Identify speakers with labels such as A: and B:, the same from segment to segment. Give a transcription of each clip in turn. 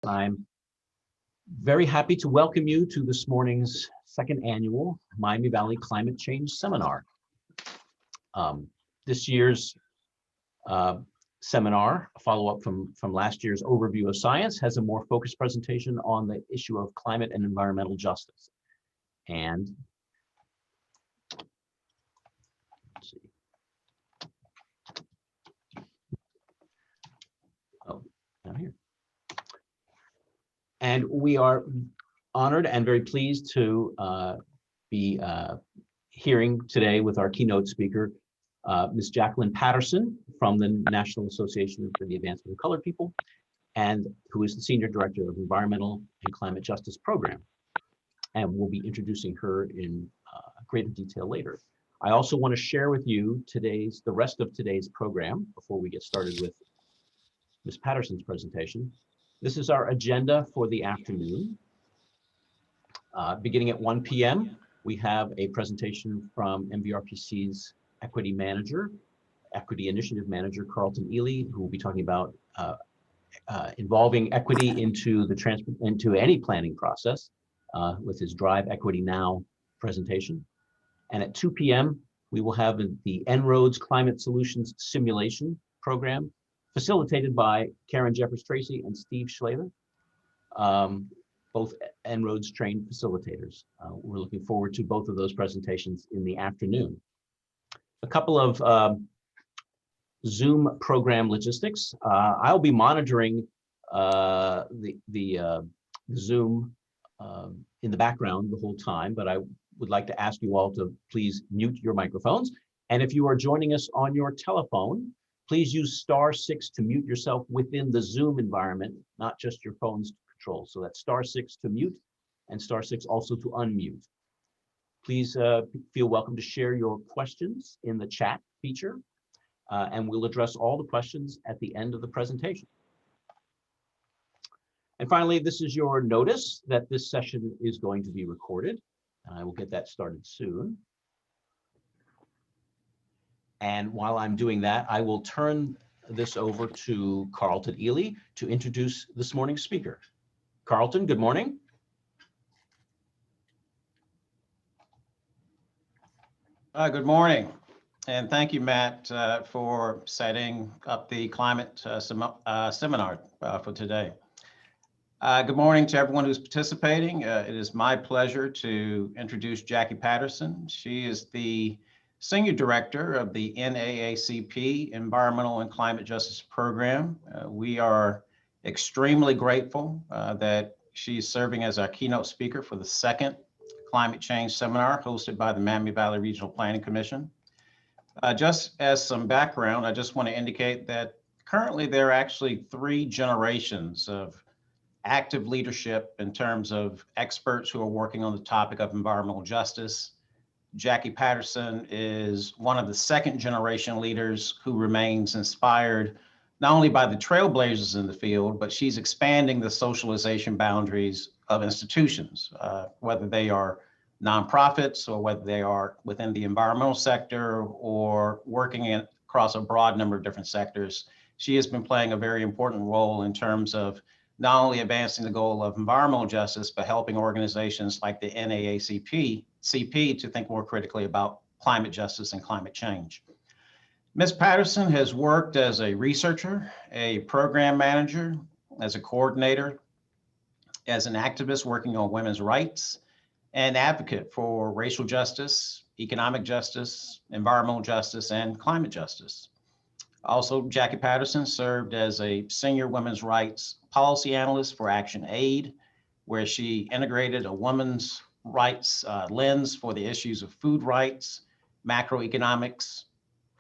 A: I'm very happy to welcome you to this morning's second annual Miami Valley Climate Change Seminar. This year's seminar, a follow-up from last year's overview of science, has a more focused presentation on the issue of climate and environmental justice. And let's see. Oh, down here. And we are honored and very pleased to be hearing today with our keynote speaker, Ms. Jacqueline Patterson from the National Association for the Advancement of Colored People, and who is the Senior Director of Environmental and Climate Justice Program. And we'll be introducing her in greater detail later. I also want to share with you the rest of today's program before we get started with Ms. Patterson's presentation. This is our agenda for the afternoon. Beginning at 1 p.m., we have a presentation from MVRPC's Equity Initiative Manager, Carlton Ely, who will be talking about involving equity into any planning process with his Drive Equity Now presentation. And at 2 p.m., we will have the En-ROADS Climate Solutions Simulation Program, facilitated by Karen Jeffers-Tracy and Steve Schlater, both En-ROADS trained facilitators. We're looking forward to both of those presentations in the afternoon. A couple of Zoom program logistics. I'll be monitoring the Zoom in the background the whole time, but I would like to ask you all to please mute your microphones. And if you are joining us on your telephone, please use *6 to mute yourself within the Zoom environment, not just your phone's control. So that's *6 to mute and *6 also to unmute. Please feel welcome to share your questions in the chat feature, and we'll address all the questions at the end of the presentation. And finally, this is your notice that this session is going to be recorded, and I will get that started soon. And while I'm doing that, I will turn this over to Carlton Ely to introduce this morning's speaker. Carlton, good morning.
B: Good morning, and thank you, Matt, for setting up the climate seminar for today. Good morning to everyone who's participating. It is my pleasure to introduce Jackie Patterson. She is the Senior Director of the NAACP Environmental and Climate Justice Program. We are extremely grateful that she's serving as our keynote speaker for the second climate change seminar hosted by the Miami Valley Regional Planning Commission. Just as some background, I just want to indicate that currently there are actually 3 generations of active leadership in terms of experts who are working on the topic of environmental justice. Jackie Patterson is one of the second generation leaders who remains inspired not only by the trailblazers in the field, but she's expanding the socialization boundaries of institutions, whether they are nonprofits or whether they are within the environmental sector or working across a broad number of different sectors. She has been playing a very important role in terms of not only advancing the goal of environmental justice, but helping organizations like the NAACP to think more critically about climate justice and climate change. Ms. Patterson has worked as a researcher, a program manager, as a coordinator, as an activist working on women's rights, and advocate for racial justice, economic justice, environmental justice, and climate justice. Also, Jackie Patterson served as a senior women's rights policy analyst for Action Aid, where she integrated a women's rights lens for the issues of food rights, macroeconomics,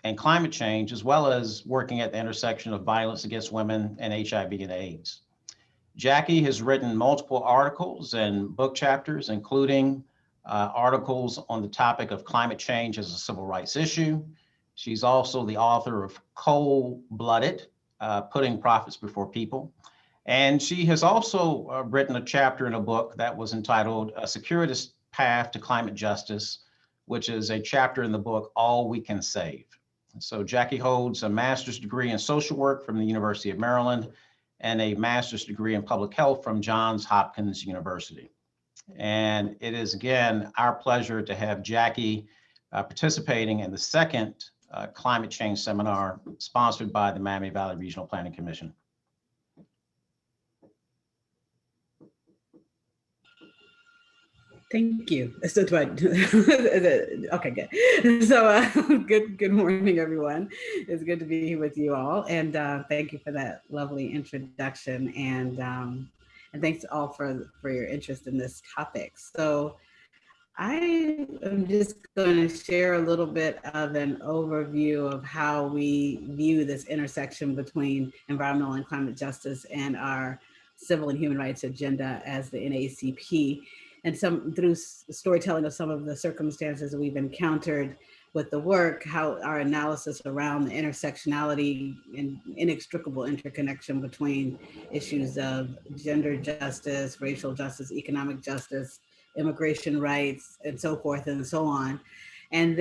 B: and climate change, as well as working at the intersection of violence against women and HIV and AIDS. Jackie has written multiple articles and book chapters, including articles on the topic of climate change as a civil rights issue. She's also the author of Cold-Blooded, Putting Profits Before People. And she has also written a chapter in a book that was entitled A Circuitous Path to Climate Justice, which is a chapter in the book, All We Can Save. So Jackie holds a master's degree in social work from the University of Maryland and a master's degree in public health from Johns Hopkins University. And it is, again, our pleasure to have Jackie participating in the second climate change seminar sponsored by the Miami Valley Regional Planning Commission.
C: Thank you. So do I, okay, good. So good morning, everyone. It's good to be here with you all. And thank you for that lovely introduction. And thanks all for your interest in this topic. So I am just going to share a little bit of an overview of how we view this intersection between environmental and climate justice and our civil and human rights agenda as the NAACP, and through storytelling of some of the circumstances that we've encountered with the work, how our analysis around the intersectionality and inextricable interconnection between issues of gender justice, racial justice, economic justice, immigration rights, and so forth and so on. And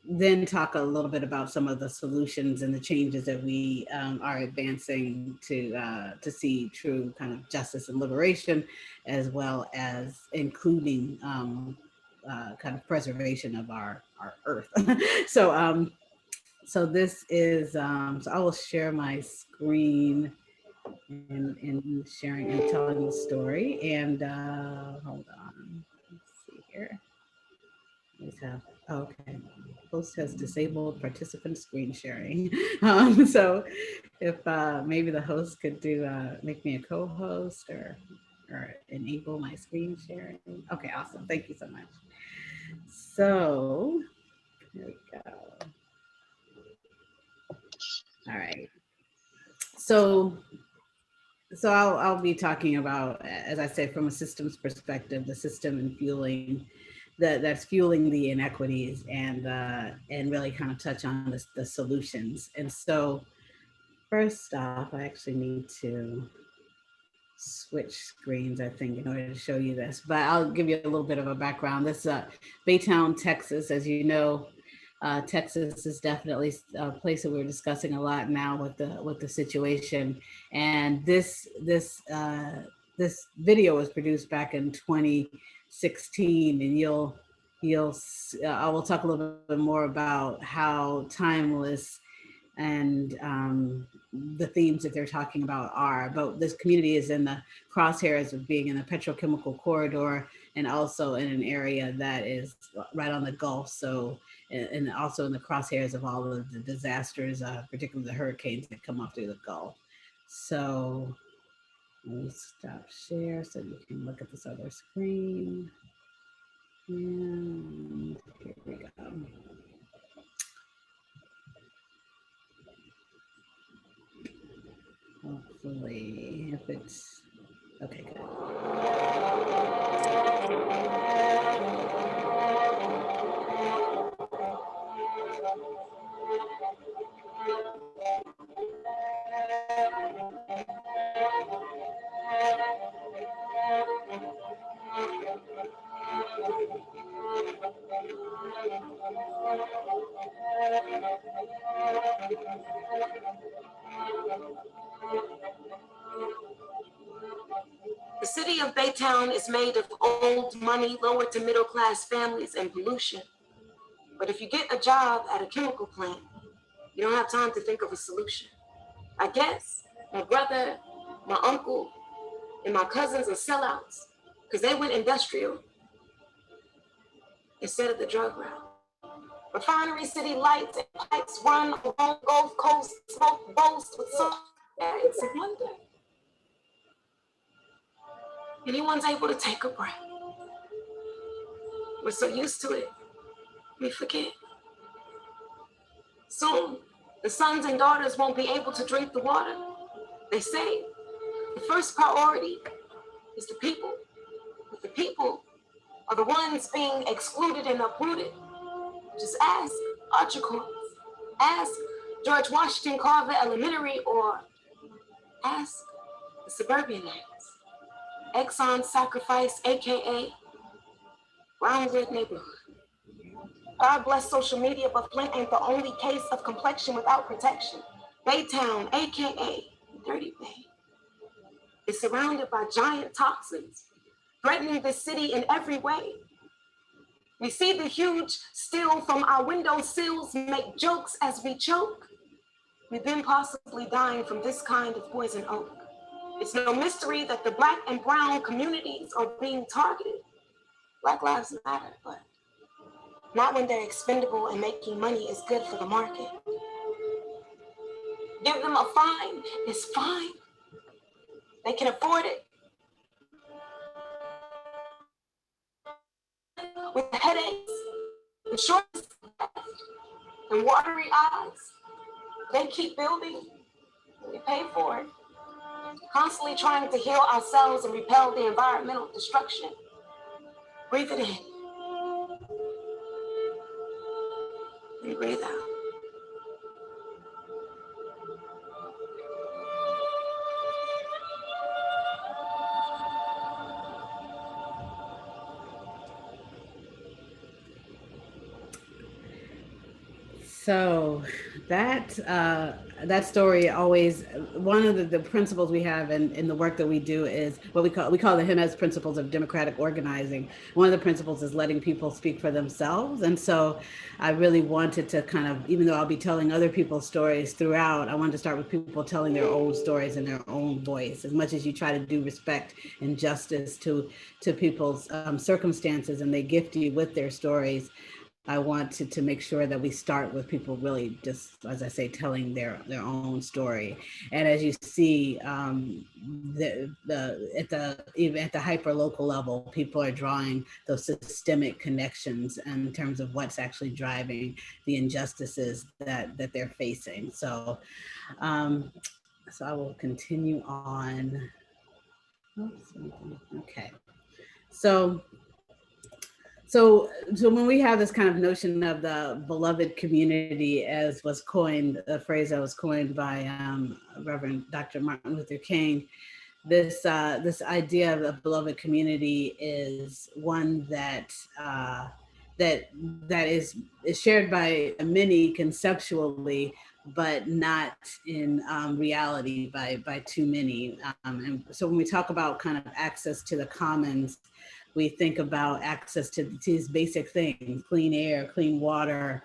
C: then talk a little bit about some of the solutions and the changes that we are advancing to see true kind of justice and liberation, as well as including kind of preservation of our earth. So this is, so I will share my screen and sharing and telling the story. And hold on, let's see here. Let's have, okay. Host has disabled participant screen sharing. So if maybe the host could do make me a co-host or enable my screen sharing. Okay, awesome. Thank you so much. So here we go. All right. So I'll be talking about, as I said, from a systems perspective, the system and fueling that's fueling the inequities, and really kind of touch on the solutions. And so first off, I actually need to switch screens, I think, in order to show you this, but I'll give you a little bit of a background. This Baytown, Texas, as you know, Texas is definitely a place that we're discussing a lot now with the situation. And this video was produced back in 2016, and I will talk a little bit more about how timeless and the themes that they're talking about are. But this community is in the crosshairs of being in a petrochemical corridor, and also in an area that is right on the Gulf. So, and also in the crosshairs of all of the disasters, particularly the hurricanes that come up through the Gulf. So let me stop share so you can look at this other screen. And here we go. Hopefully, if it's, okay, good.
D: The city of Baytown is made of old money, lower to middle class families, and pollution. But if you get a job at a chemical plant, you don't have time to think of a solution. I guess my brother, my uncle, and my cousins are sellouts because they went industrial instead of the drug route. Refinery city lights and pipes run along Gulf Coast, smoke boats with salt. Yeah, it's a wonder. Anyone's able to take a breath. We're so used to it, we forget. Soon, the sons and daughters won't be able to drink the water. They say the first priority is the people, but the people are the ones being excluded and uprooted. Just ask Archer Courts, ask George Washington Carver Elementary, or ask the suburban lands. Exxon Sacrifice, AKA Brownwood neighborhood. God bless social media, but Flint ain't the only case of complexion without protection. Baytown, AKA dirty bay. It's surrounded by giant toxins, threatening the city in every way. We see the huge steel from our window sills make jokes as we choke. We've been possibly dying from this kind of poison oak. It's no mystery that the Black and brown communities are being targeted. Black lives matter, but not when they're expendable and making money is good for the market. Give them a fine, it's fine. They can afford it. With headaches, and shortness of breath, and watery eyes, they keep building, and we pay for it. Constantly trying to heal ourselves and repel the environmental destruction. Breathe it in, and breathe out.
C: So that story always, one of the principles we have in the work that we do is what we call the Jimenez principles of democratic organizing. One of the principles is letting people speak for themselves. And so I really wanted to kind of, even though I'll be telling other people's stories throughout, I wanted to start with people telling their own stories in their own voice. As much as you try to do respect and justice to people's circumstances, and they gift you with their stories, I want to make sure that we start with people really just, as I say, telling their own story. And as you see, even at the hyper local level, people are drawing those systemic connections in terms of what's actually driving the injustices that they're facing. So, so I will continue on. Oops, okay, So when we have this kind of notion of the beloved community, as was coined, a phrase that was coined by Reverend Dr. Martin Luther King, this idea of a beloved community is one that is shared by many conceptually, but not in reality by too many. And so when we talk about kind of access to the commons, we think about access to these basic things: clean air, clean water,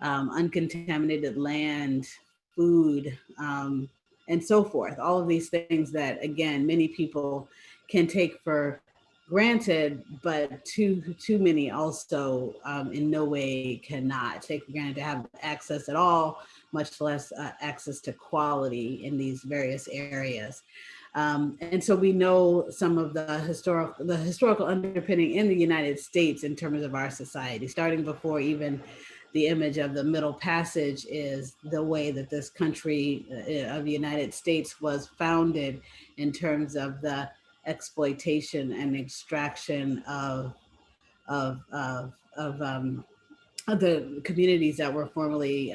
C: uncontaminated land, food, and so forth. All of these things that, again, many people can take for granted, but too many also in no way cannot take for granted to have access at all, much less access to quality in these various areas. And so we know some of the historical underpinning in the United States in terms of our society, starting before even the image of the Middle Passage, is the way that this country of the United States was founded in terms of the exploitation and extraction of the communities that were formerly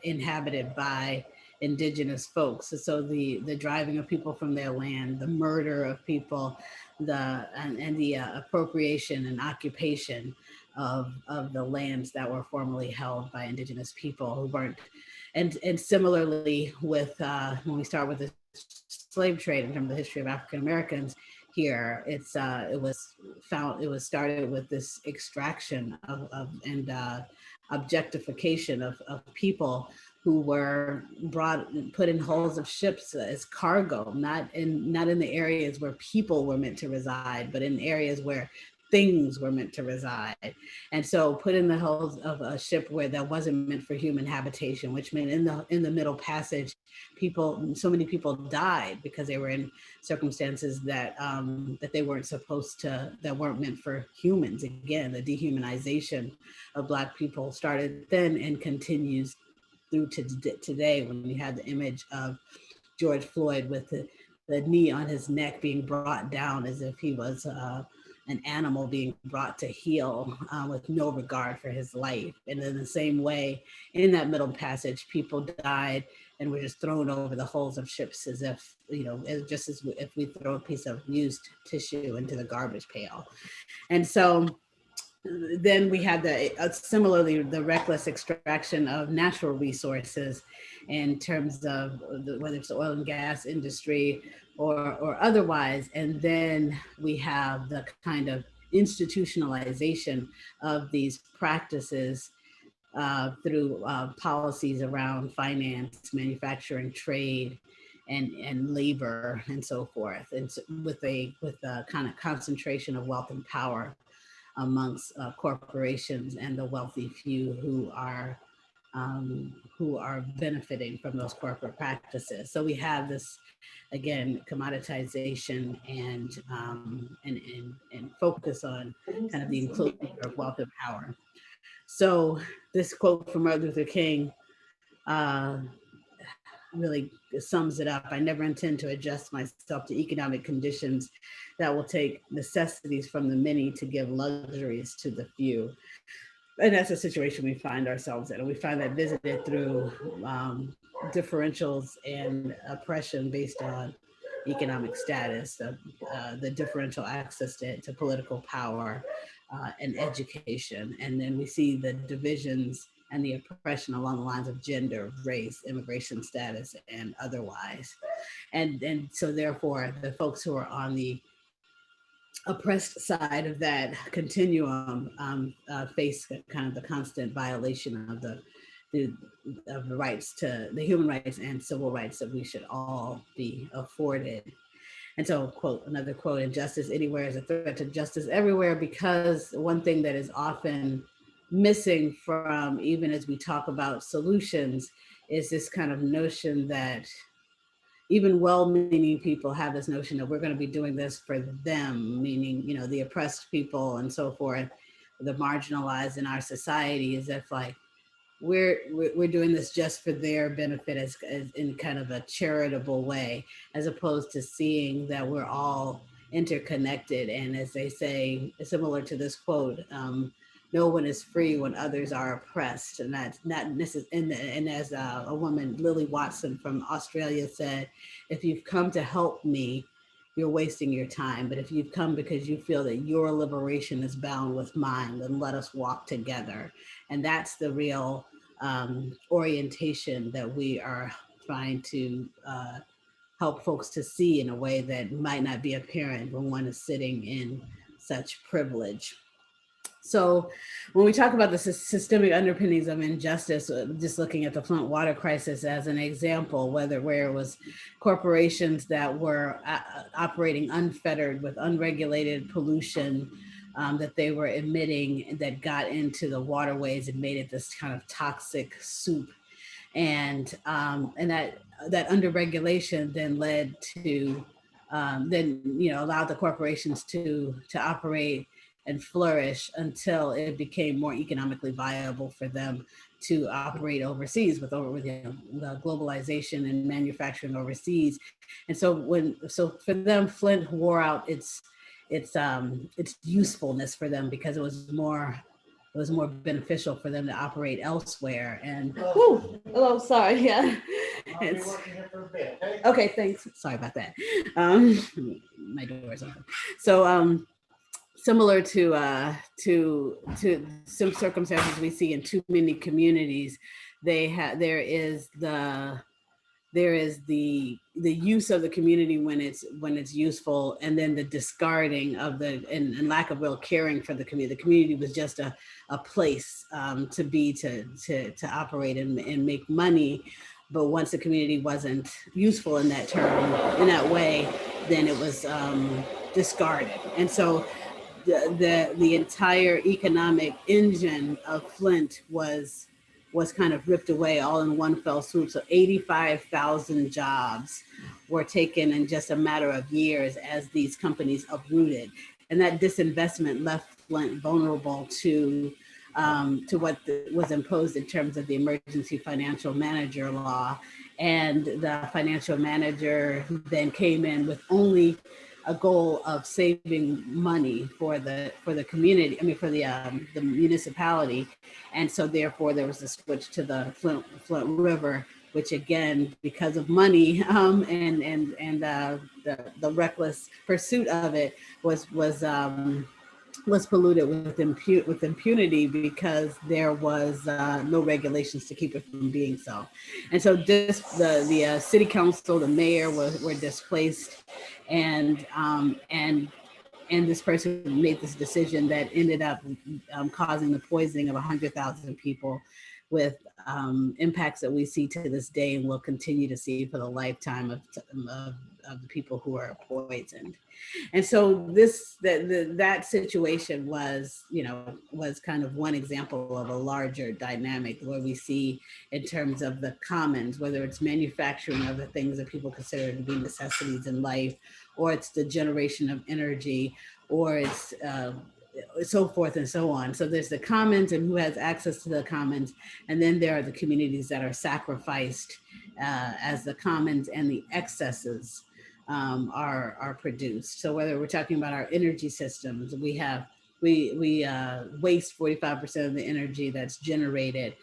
C: inhabited by indigenous folks. So the driving of people from their land, the murder of people, and the appropriation and occupation of the lands that were formerly held by indigenous people who weren't. And similarly with when we start with the slave trade in terms of the history of African Americans here, it was started with this extraction and objectification of people who were put in hulls of ships as cargo, not in the areas where people were meant to reside, but in areas where things were meant to reside. And so put in the hulls of a ship where that wasn't meant for human habitation, which meant in the Middle Passage, so many people died because they were in circumstances that they weren't supposed to, that weren't meant for humans. Again, the dehumanization of Black people started then and continues through to today, when we had the image of George Floyd with the knee on his neck being brought down as if he was an animal being brought to heel with no regard for his life. And in the same way, in that Middle Passage, people died and were just thrown over the hulls of ships as if, just as if we throw a piece of used tissue into the garbage pail. And so then we had similarly the reckless extraction of natural resources in terms of whether it's the oil and gas industry or otherwise. And then we have the kind of institutionalization of these practices through policies around finance, manufacturing, trade, and labor, and so forth, and so with a kind of concentration of wealth and power amongst corporations and the wealthy few who are benefiting from those corporate practices. So we have this, again, commoditization and focus on kind of the inclusion of wealth and power. So this quote from Martin Luther King really sums it up. I never intend to adjust myself to economic conditions that will take necessities from the many to give luxuries to the few. And that's a situation we find ourselves in. And we find that visited through differentials and oppression based on economic status, the differential access to political power and education. And then we see the divisions and the oppression along the lines of gender, race, immigration status, and otherwise. And so therefore, the folks who are on the oppressed side of that continuum face kind of the constant violation of the rights to the human rights and civil rights that we should all be afforded. And so, quote, another quote, injustice anywhere is a threat to justice everywhere, because one thing that is often missing from, even as we talk about solutions, is this kind of notion that even well-meaning people have this notion that we're going to be doing this for them, meaning, you know, the oppressed people and so forth, the marginalized in our society, as if like we're doing this just for their benefit, as in kind of a charitable way, as opposed to seeing that we're all interconnected. And as they say, similar to this quote, no one is free when others are oppressed. And that's not necessarily, and as a woman, Lily Watson from Australia said, if you've come to help me, you're wasting your time. But if you've come because you feel that your liberation is bound with mine, then let us walk together. And that's the real orientation that we are trying to help folks to see in a way that might not be apparent when one is sitting in such privilege. So when we talk about the systemic underpinnings of injustice, just looking at the Flint water crisis as an example, where it was corporations that were operating unfettered with unregulated pollution that they were emitting that got into the waterways and made it this kind of toxic soup. And that underregulation then led to, allowed the corporations to operate and flourish until it became more economically viable for them to operate overseas with the globalization and manufacturing overseas. And so for them, Flint wore out its usefulness for them, because it was more beneficial for them to operate elsewhere. And hello, sorry, yeah.
E: I'll be working here for a bit.
C: Okay, thanks. Sorry about that. My door's open. So similar to some circumstances we see in too many communities, there is the use of the community when it's useful, and then the discarding of and lack of real caring for the community. The community was just a place to operate and make money. But once the community wasn't useful in that term, in that way, then it was discarded. And so the entire economic engine of Flint was kind of ripped away all in one fell swoop. So 85,000 jobs were taken in just a matter of years as these companies uprooted. And that disinvestment left Flint vulnerable to what was imposed in terms of the emergency financial manager law. And the financial manager then came in with only a goal of saving money for the community, for the municipality. And so therefore there was a switch to the Flint River, which again, because of money and the reckless pursuit of it was was polluted with impunity because there was no regulations to keep it from being so. And so the city council, the mayor were displaced, and this person made this decision that ended up causing the poisoning of 100,000 people, with impacts that we see to this day and will continue to see for the lifetime of the people who are poisoned. And so that situation was, was kind of one example of a larger dynamic where we see in terms of the commons, whether it's manufacturing of the things that people consider to be necessities in life, or it's the generation of energy, or it's so forth and so on. So there's the commons and who has access to the commons. And then there are the communities that are sacrificed as the commons and the excesses are produced. So whether we're talking about our energy systems, we waste 45% of the energy that's generated,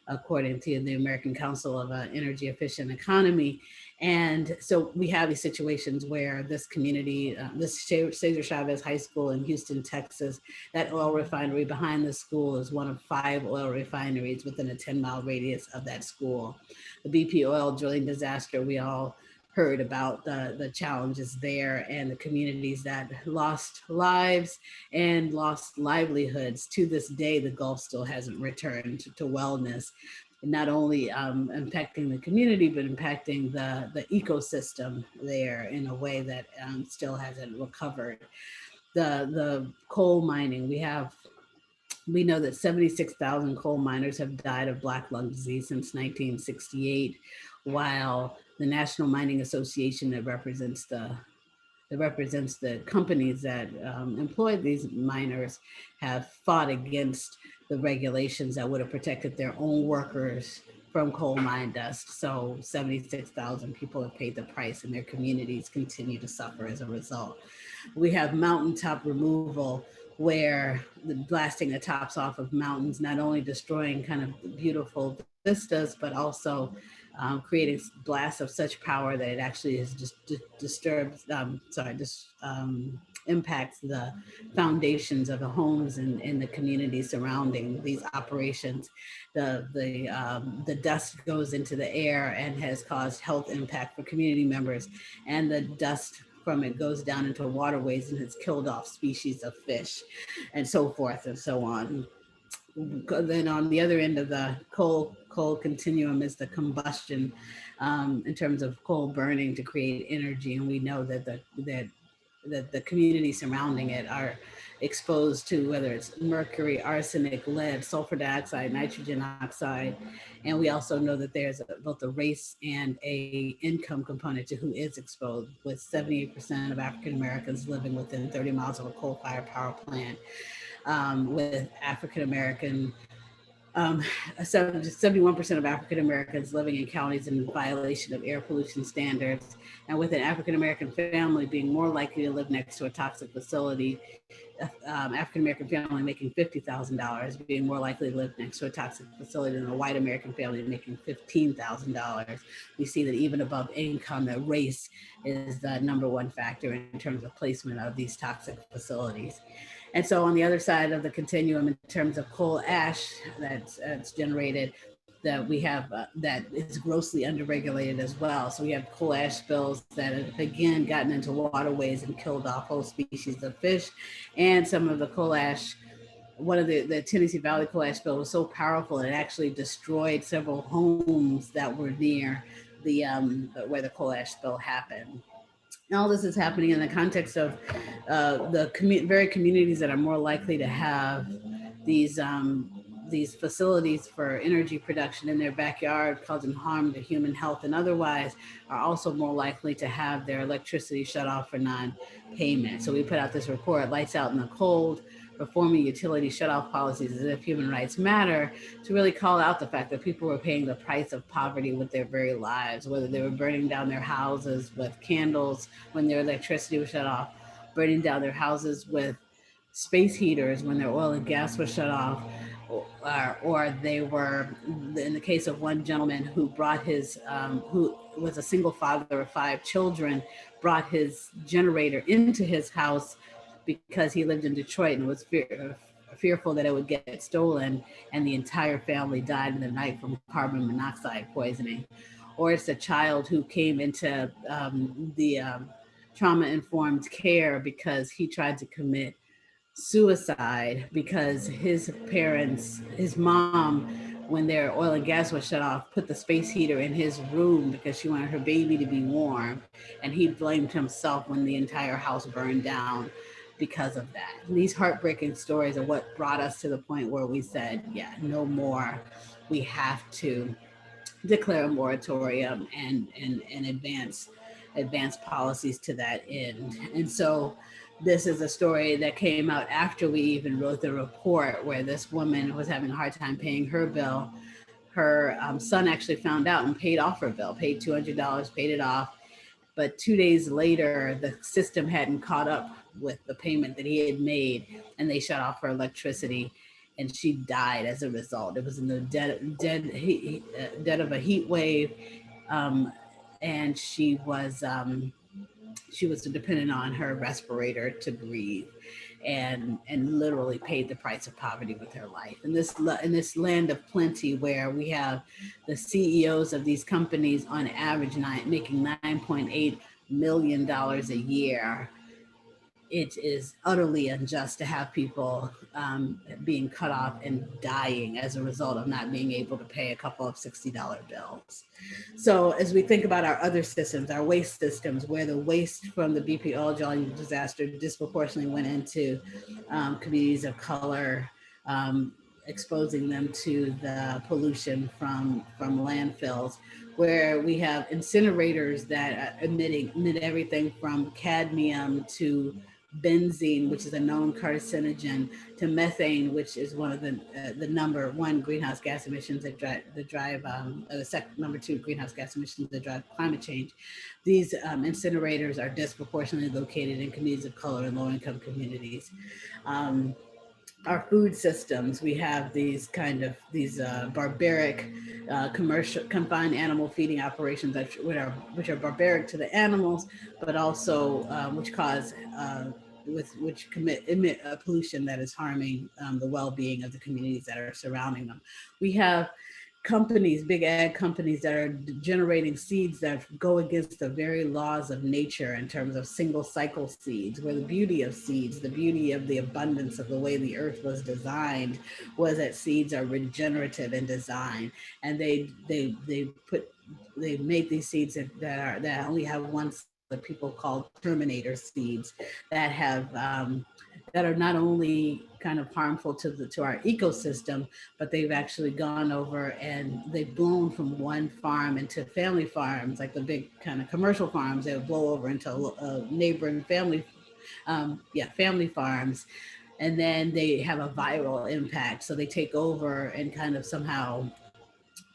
C: according to the American Council of Energy Efficient Economy. And so we have these situations where this community, this Cesar Chavez High School in Houston, Texas, that oil refinery behind the school is one of 5 oil refineries within a 10-mile radius of that school. The BP oil drilling disaster, we all heard about the challenges there, and the communities that lost lives and lost livelihoods. To this day, the Gulf still hasn't returned to wellness, not only impacting the community, but impacting the ecosystem there in a way that still hasn't recovered. The coal mining, we know that 76,000 coal miners have died of black lung disease since 1968, while the National Mining Association that represents the companies that employ these miners have fought against the regulations that would have protected their own workers from coal mine dust. So 76,000 people have paid the price, and their communities continue to suffer as a result. We have mountaintop removal, where the blasting the tops off of mountains, not only destroying kind of beautiful vistas, but also creating blasts of such power that it actually is just impacts the foundations of the homes and the community surrounding these operations. The dust goes into the air and has caused health impact for community members, and the dust from it goes down into waterways and has killed off species of fish, and so forth and so on. Then on the other end of the coal continuum is the combustion, in terms of coal burning to create energy. And we know that the community surrounding it are exposed to, whether it's mercury, arsenic, lead, sulfur dioxide, nitrogen oxide. And we also know that there's both a race and a income component to who is exposed, with 78% of African Americans living within 30 miles of a coal-fired power plant, with African American 71% of African Americans living in counties in violation of air pollution standards, and with an African American family being more likely to live next to a toxic facility, African American family making $50,000 being more likely to live next to a toxic facility than a white American family making $15,000. We see that even above income, that race is the number one factor in terms of placement of these toxic facilities. And so on the other side of the continuum, in terms of coal ash that's generated, that we have that is grossly underregulated as well. So we have coal ash spills that have again gotten into waterways and killed off whole species of fish. And some of the coal ash, one of the Tennessee Valley coal ash spill was so powerful, it actually destroyed several homes that were near the where the coal ash spill happened. All this is happening in the context of the very communities that are more likely to have these facilities for energy production in their backyard, causing harm to human health and otherwise, are also more likely to have their electricity shut off for non-payment. So we put out this report, Lights Out in the Cold, Reforming Utility Shutoff Policies as if Human Rights Matter, to really call out the fact that people were paying the price of poverty with their very lives, whether they were burning down their houses with candles when their electricity was shut off, burning down their houses with space heaters when their oil and gas was shut off, or they were, in the case of one gentleman who brought his, who was a single father of 5 children, brought his generator into his house because he lived in Detroit and was fearful that it would get stolen, and the entire family died in the night from carbon monoxide poisoning. Or it's a child who came into the trauma-informed care because he tried to commit suicide because his parents, his mom, when their oil and gas was shut off, put the space heater in his room because she wanted her baby to be warm. And he blamed himself when the entire house burned down because of that. And these heartbreaking stories are what brought us to the point where we said, yeah, no more. We have to declare a moratorium and advance policies to that end. And so this is a story that came out after we even wrote the report, where this woman was having a hard time paying her bill. Her son actually found out and paid off her bill, paid $200, paid it off. But 2 days later, the system hadn't caught up with the payment that he had made, and they shut off her electricity, and she died as a result. It was in the dead of a heat wave, and she was dependent on her respirator to breathe, and literally paid the price of poverty with her life. In this land of plenty, where we have the CEOs of these companies on average making $9.8 million a year, it is utterly unjust to have people being cut off and dying as a result of not being able to pay a couple of $60 bills. So as we think about our other systems, our waste systems, where the waste from the BP oil drilling disaster disproportionately went into communities of color, exposing them to the pollution from landfills, where we have incinerators that emit everything from cadmium to benzene, which is a known carcinogen, to methane, which is one of the number one greenhouse gas emissions that drive number two greenhouse gas emissions that drive climate change. These incinerators are disproportionately located in communities of color and low-income communities. Our food systems, we have these barbaric commercial confined animal feeding operations which are barbaric to the animals, but also which emit pollution that is harming the well-being of the communities that are surrounding them. We have companies, big ag companies, that are generating seeds that go against the very laws of nature in terms of single cycle seeds, where the beauty of seeds, the beauty of the abundance of the way the earth was designed, was that seeds are regenerative in design. And they make these seeds that only have one, that people call terminator seeds, that have that are not only kind of harmful to our ecosystem, but they've actually gone over and they've blown from one farm into family farms, like the big kind of commercial farms. They would blow over into neighboring family farms, and then they have a viral impact. So they take over and kind of somehow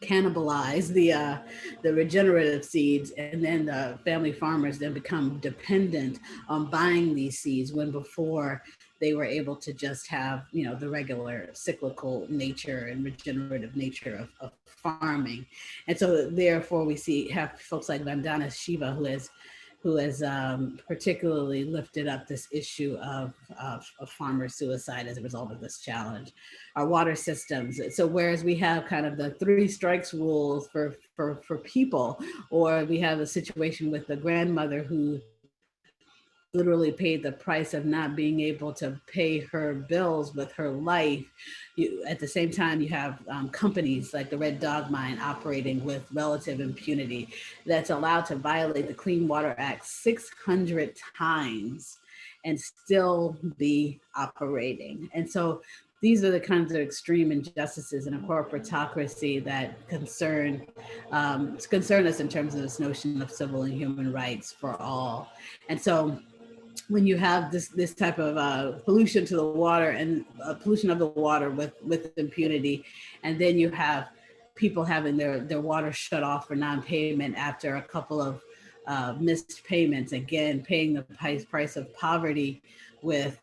C: cannibalize the regenerative seeds, and then the family farmers then become dependent on buying these seeds, when before they were able to just have, the regular cyclical nature and regenerative nature of farming. And so therefore we have folks like Vandana Shiva, who has particularly lifted up this issue of farmer suicide as a result of this challenge. Our water systems. So whereas we have kind of the 3 strikes rules for people, or we have a situation with the grandmother who literally paid the price of not being able to pay her bills with her life. At the same time, you have companies like the Red Dog Mine operating with relative impunity that's allowed to violate the Clean Water Act 600 times and still be operating. And so these are the kinds of extreme injustices in a corporatocracy that concern us in terms of this notion of civil and human rights for all. And so when you have this type of pollution to the water and pollution of the water with impunity, and then you have people having their water shut off for non-payment after a couple of missed payments, again, paying the price of poverty with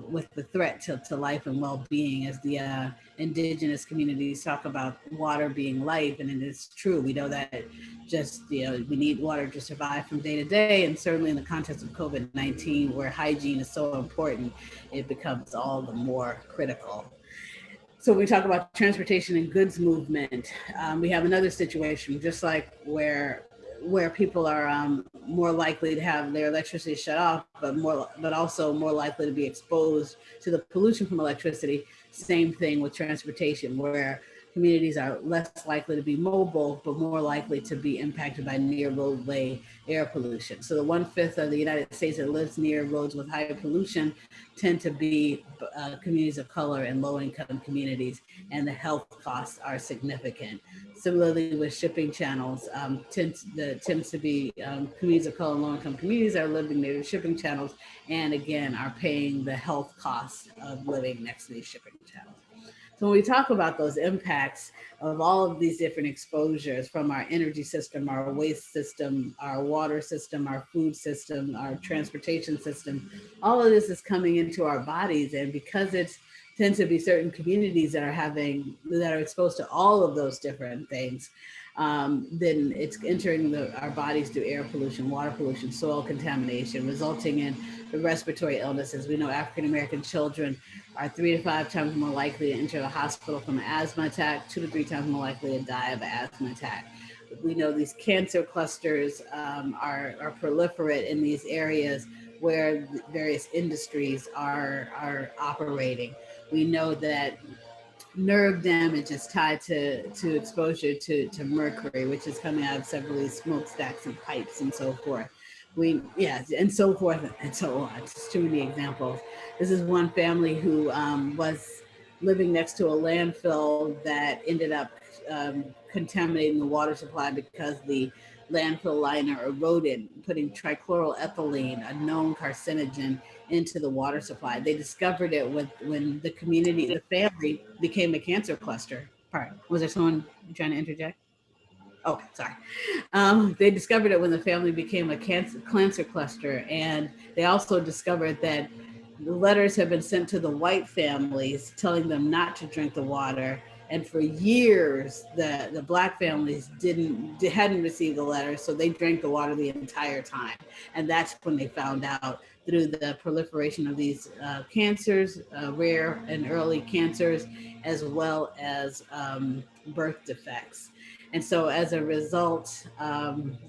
C: with the threat to life and well-being, as the indigenous communities talk about water being life, and it is true. We know that just, we need water to survive from day to day, and certainly in the context of COVID-19, where hygiene is so important, it becomes all the more critical. So when we talk about transportation and goods movement, we have another situation, just like where people are more likely to have their electricity shut off, but also more likely to be exposed to the pollution from electricity. Same thing with transportation, where communities are less likely to be mobile, but more likely to be impacted by near roadway air pollution. So the 1/5 of the United States that lives near roads with high pollution tend to be communities of color and low-income communities, and the health costs are significant. Similarly, with shipping channels, tends to be communities of color and low-income communities that are living near the shipping channels, and again, are paying the health costs of living next to these shipping channels. So when we talk about those impacts of all of these different exposures, from our energy system, our waste system, our water system, our food system, our transportation system, all of this is coming into our bodies. And because it tends to be certain communities that are exposed to all of those different things, then it's entering our bodies through air pollution, water pollution, soil contamination, resulting in the respiratory illnesses. We know African-American children are 3 to 5 times more likely to enter the hospital from an asthma attack, 2 to 3 times more likely to die of an asthma attack. We know these cancer clusters are proliferate in these areas where various industries are operating. We know that nerve damage is tied to exposure to mercury, which is coming out of several of these smokestacks and pipes and so forth. And so forth and so on. Just too many examples. This is one family who was living next to a landfill that ended up contaminating the water supply because the landfill liner eroded, putting trichloroethylene, a known carcinogen, into the water supply. They discovered it when the family became a cancer cluster. Pardon, was there someone trying to interject? Oh, sorry. They discovered it when the family became a cancer cluster, and they also discovered that letters have been sent to the white families telling them not to drink the water. And for years, the black families hadn't received the letter, so they drank the water the entire time. And that's when they found out, through the proliferation of these cancers, rare and early cancers, as well as birth defects. And so as a result,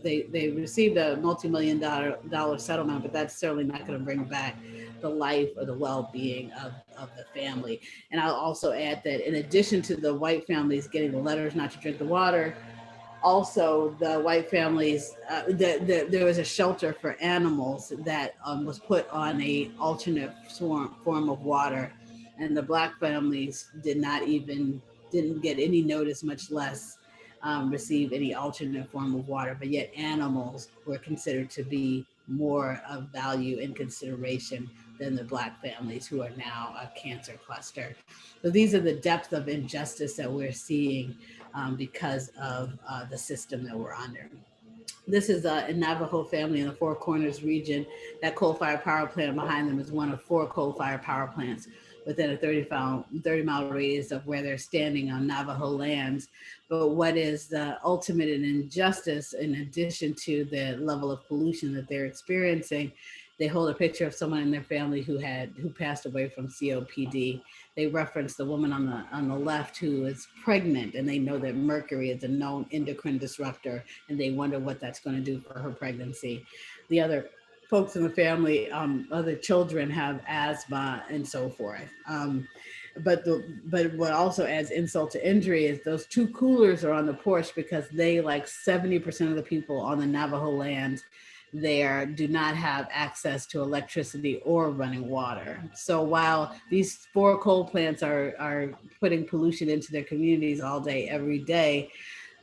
C: they received a multi-million-dollar settlement, but that's certainly not going to bring back the life or the well-being of the family. And I'll also add that in addition to the white families getting the letters not to drink the water, also the white families, there was a shelter for animals that was put on a alternate form of water. And the black families didn't get any notice, much less receive any alternate form of water, but yet animals were considered to be more of value and consideration than the black families, who are now a cancer cluster. So these are the depth of injustice that we're seeing because of the system that we're under. This is a Navajo family in the Four Corners region. That coal-fired power plant behind them is one of 4 coal-fired power plants within a 30-mile radius of where they're standing on Navajo lands. But what is the ultimate injustice, in addition to the level of pollution that they're experiencing, they hold a picture of someone in their family who passed away from COPD. They reference the woman on the left who is pregnant, and they know that mercury is a known endocrine disruptor, and they wonder what that's going to do for her pregnancy. The other folks in the family, other children, have asthma and so forth. But what also adds insult to injury is those 2 coolers are on the porch because they, like 70% of the people on the Navajo land there, do not have access to electricity or running water. So while these 4 coal plants are putting pollution into their communities all day, every day,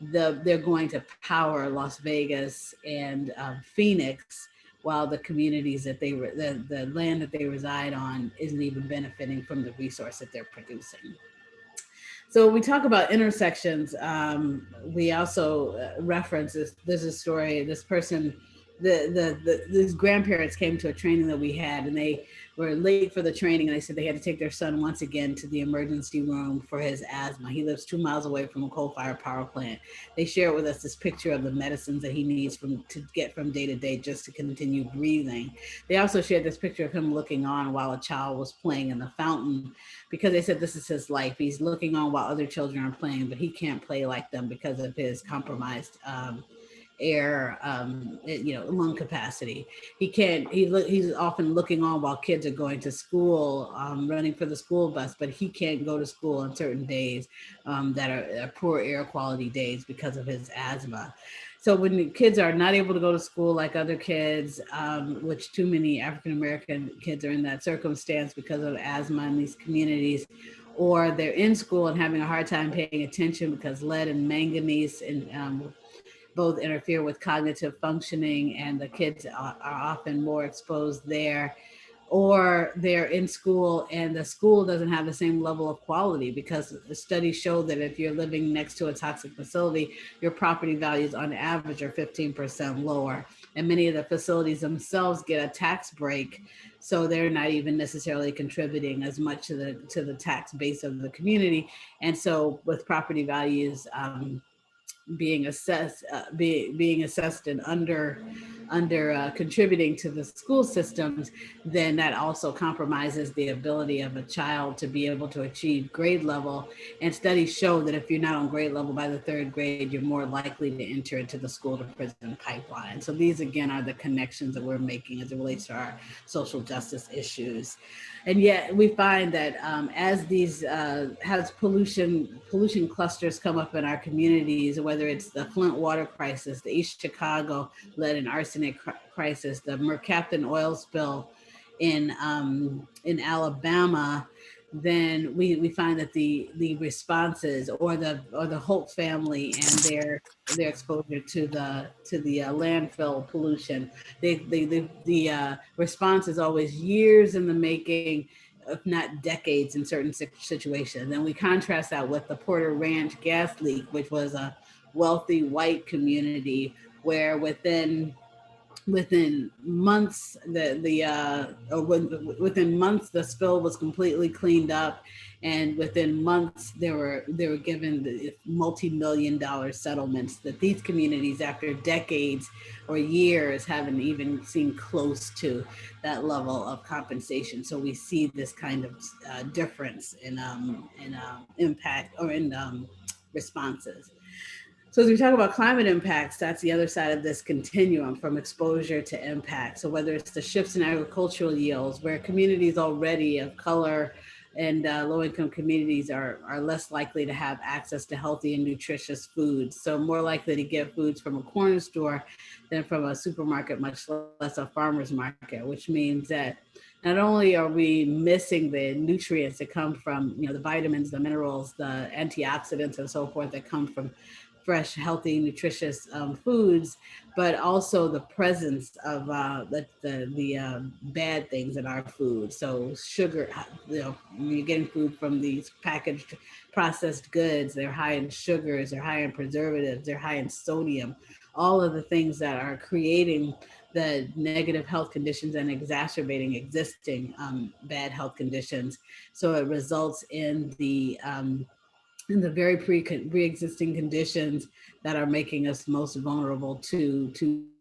C: they're going to power Las Vegas and Phoenix, while the communities that the land that they reside on isn't even benefiting from the resource that they're producing. So when we talk about intersections, we also reference this. There's a story, this person these grandparents came to a training that we had, and they were late for the training, and they said they had to take their son once again to the emergency room for his asthma. He lives 2 miles away from a coal-fired power plant. They shared with us this picture of the medicines that he needs to get from day to day just to continue breathing. They also shared this picture of him looking on while a child was playing in the fountain, because they said this is his life. He's looking on while other children are playing, but he can't play like them because of his compromised air, lung capacity. He's often looking on while kids are going to school, running for the school bus, but he can't go to school on certain days that are poor air quality days because of his asthma. So when the kids are not able to go to school like other kids, which too many African-American kids are in that circumstance because of asthma in these communities, or they're in school and having a hard time paying attention because lead and manganese and both interfere with cognitive functioning, and the kids are often more exposed there. Or they're in school and the school doesn't have the same level of quality, because the studies show that if you're living next to a toxic facility, your property values on average are 15% lower. And many of the facilities themselves get a tax break, so they're not even necessarily contributing as much to the tax base of the community. And so with property values being assessed and under contributing to the school systems, then that also compromises the ability of a child to be able to achieve grade level. And studies show that if you're not on grade level by the 3rd grade, you're more likely to enter into the school to prison pipeline. So these again are the connections that we're making as it relates to our social justice issues. And yet we find that as these pollution clusters come up in our communities, whether it's the Flint water crisis, the East Chicago lead and arsenic crisis, the Mercaptan oil spill in Alabama, then we find that the responses, or the Holt family and their exposure to the landfill pollution, the response is always years in the making, if not decades in certain situations. And we contrast that with the Porter Ranch gas leak, which was a wealthy white community where within months within months the spill was completely cleaned up, and within months they were given the multi-million-dollar settlements that these communities, after decades or years, haven't even seen close to that level of compensation. So we see this kind of difference in impact, or in responses. So as we talk about climate impacts, that's the other side of this continuum from exposure to impact. So whether it's the shifts in agricultural yields, where communities already of color and low-income communities are less likely to have access to healthy and nutritious foods. So more likely to get foods from a corner store than from a supermarket, much less a farmer's market, which means that not only are we missing the nutrients that come from, the vitamins, the minerals, the antioxidants and so forth that come from fresh, healthy, nutritious foods, but also the presence of the bad things in our food. So sugar, you're getting food from these packaged processed goods. They're high in sugars, they're high in preservatives, they're high in sodium, all of the things that are creating the negative health conditions and exacerbating existing bad health conditions. So it results in the very pre-existing conditions that are making us most vulnerable to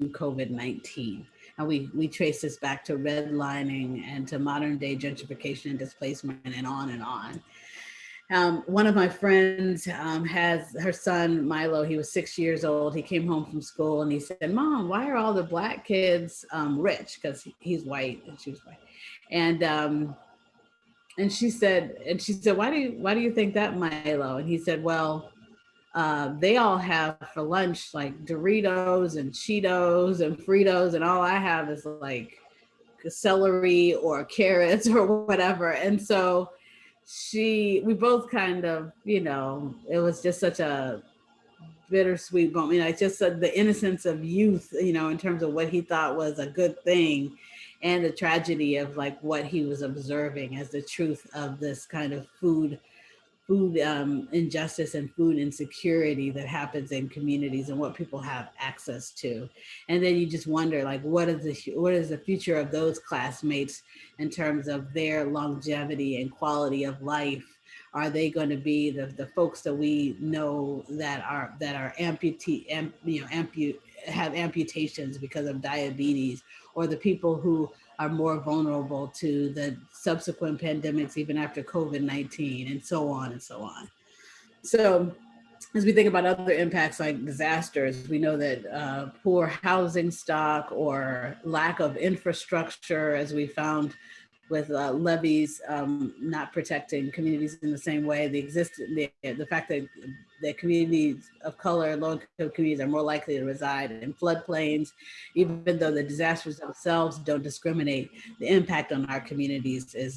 C: COVID-19. And we trace this back to redlining and to modern day gentrification and displacement and on and on. One of my friends has her son, Milo. He was 6 years old. He came home from school and he said, "Mom, why are all the Black kids rich?" Because he's white and she was white. And she said, why do you think that, Milo? And he said, well, they all have for lunch like Doritos and Cheetos and Fritos, and all I have is like celery or carrots or whatever. And so we both kind of, it was just such a bittersweet moment. It's just the innocence of youth, in terms of what he thought was a good thing, and the tragedy of like what he was observing as the truth of this kind of food food injustice and food insecurity that happens in communities and what people have access to. And then you just wonder, like, what is the future of those classmates in terms of their longevity and quality of life? Are they going to be the folks that we know that are have amputations because of diabetes, or the people who are more vulnerable to the subsequent pandemics, even after COVID-19, and so on and so on. So as we think about other impacts like disasters, we know that poor housing stock or lack of infrastructure, as we found with levees not protecting communities in the same way, the fact that communities of color, low-income communities are more likely to reside in floodplains, even though the disasters themselves don't discriminate, the impact on our communities is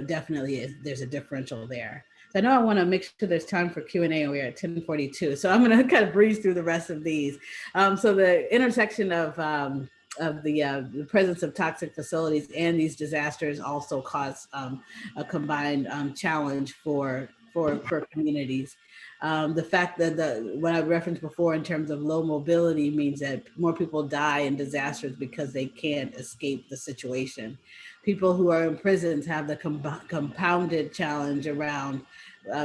C: definitely there's a differential there. So I know I want to make sure there's time for Q&A, and we're at 10:42. So I'm going to kind of breeze through the rest of these. So the intersection of the presence of toxic facilities and these disasters also cause a combined challenge for communities. The fact that what I referenced before in terms of low mobility means that more people die in disasters because they can't escape the situation. People who are in prisons have the compounded challenge around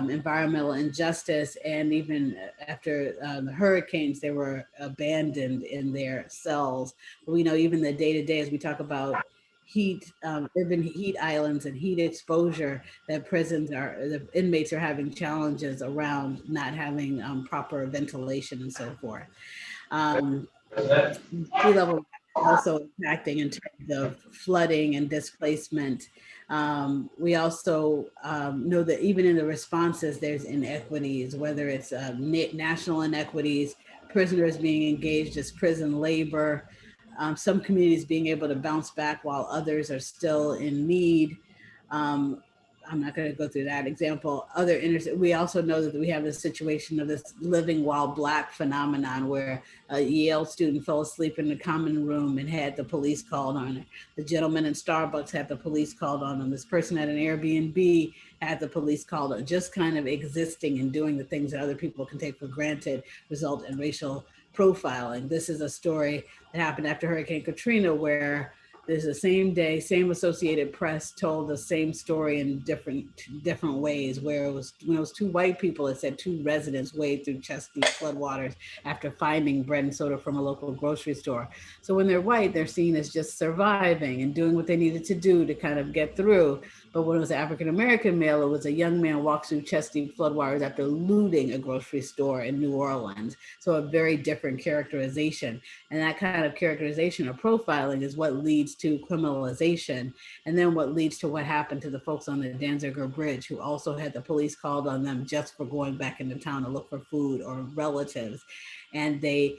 C: environmental injustice, and even after the hurricanes, they were abandoned in their cells. We know even the day-to-day, as we talk about heat, urban heat islands and heat exposure, that the inmates are having challenges around not having proper ventilation and so forth. Sea level also impacting in terms of flooding and displacement. We also know that even in the responses, there's inequities, whether it's national inequities, prisoners being engaged as prison labor, some communities being able to bounce back while others are still in need. I'm not going to go through that example. We also know that we have this situation of this living while Black phenomenon, where a Yale student fell asleep in the common room and had the police called on her. The gentleman in Starbucks had the police called on him. This person at an Airbnb had the police called on. Just kind of existing and doing the things that other people can take for granted result in racial profiling. This is a story that happened after Hurricane Katrina, where there's the same day, same Associated Press told the same story in different ways, where when it was two white people, it said two residents wade through chest-deep floodwaters after finding bread and soda from a local grocery store. So when they're white, they're seen as just surviving and doing what they needed to do to kind of get through. But when it was an African-American male, it was a young man walks through chest-deep floodwaters after looting a grocery store in New Orleans. So a very different characterization. And that kind of characterization or profiling is what leads to criminalization, and then what leads to what happened to the folks on the Danziger Bridge, who also had the police called on them just for going back into town to look for food or relatives. And they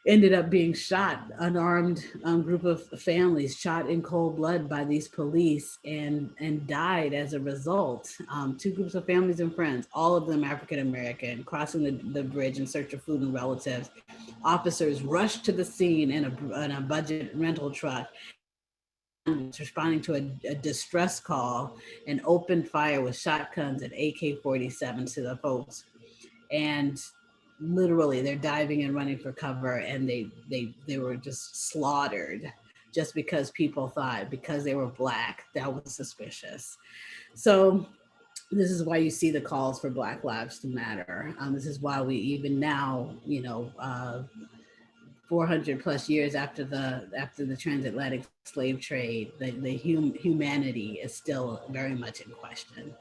C: ended up being shot, unarmed group of families shot in cold blood by these police and died as a result. Two groups of families and friends, all of them African-American, crossing the bridge in search of food and relatives. Officers rushed to the scene in a budget rental truck, responding to a distress call, and opened fire with shotguns and AK-47s to the folks. And literally they're diving and running for cover, and they were just slaughtered just because people thought because they were Black, that was suspicious. So this is why you see the calls for Black Lives to Matter. This is why we even now, 400 plus years after the transatlantic slave trade, the humanity is still very much in question.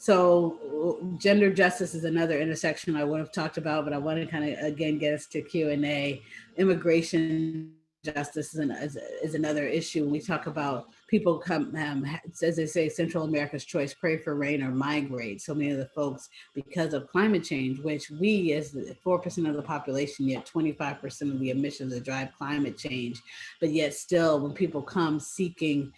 C: So gender justice is another intersection I would have talked about, but I want to kind of, again, get us to Q&A. Immigration justice is another issue. We talk about people come, as they say, Central America's choice, pray for rain or migrate. So many of the folks, because of climate change, which we as 4% of the population, yet 25% of the emissions that drive climate change, but yet still when people come seeking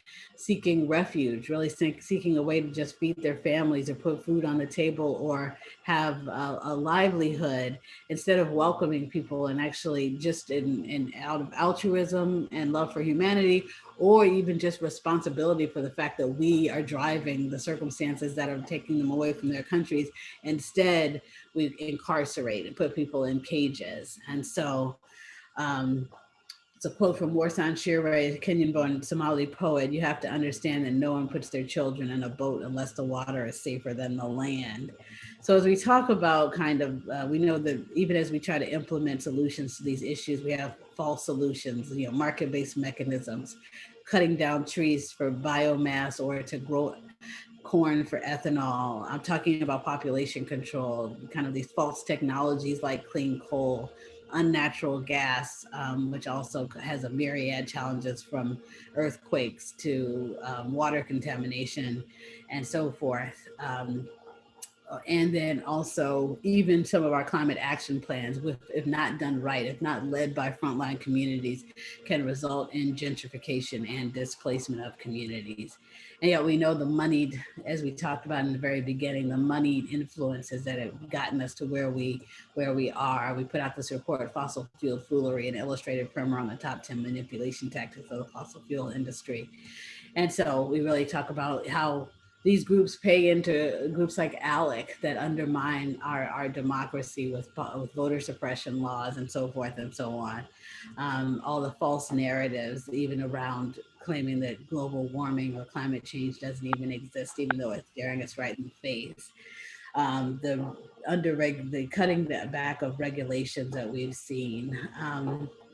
C: refuge, really seeking a way to just feed their families or put food on the table or have a livelihood, instead of welcoming people and actually just out of altruism altruism and love for humanity, or even just responsibility for the fact that we are driving the circumstances that are taking them away from their countries. Instead, we incarcerate and put people in cages. And so, it's a quote from Warsan Shire, a Kenyan-born Somali poet: "You have to understand that no one puts their children in a boat unless the water is safer than the land." So as we talk about we know that even as we try to implement solutions to these issues, we have false solutions, market-based mechanisms, cutting down trees for biomass or to grow corn for ethanol. I'm talking about population control, kind of these false technologies like clean coal, unnatural gas, which also has a myriad challenges from earthquakes to water contamination and so forth. And then also even some of our climate action plans, if not done right, if not led by frontline communities, can result in gentrification and displacement of communities. And yet we know the moneyed, as we talked about in the very beginning, the moneyed influences that have gotten us to where we are. We put out this report, Fossil Fuel Foolery, an illustrated primer on the top 10 manipulation tactics of the fossil fuel industry. And so we really talk about how these groups pay into groups like ALEC that undermine our democracy with voter suppression laws and so forth and so on. All the false narratives, even around claiming that global warming or climate change doesn't even exist, even though it's staring us right in the face. The cutting back of regulations that we've seen.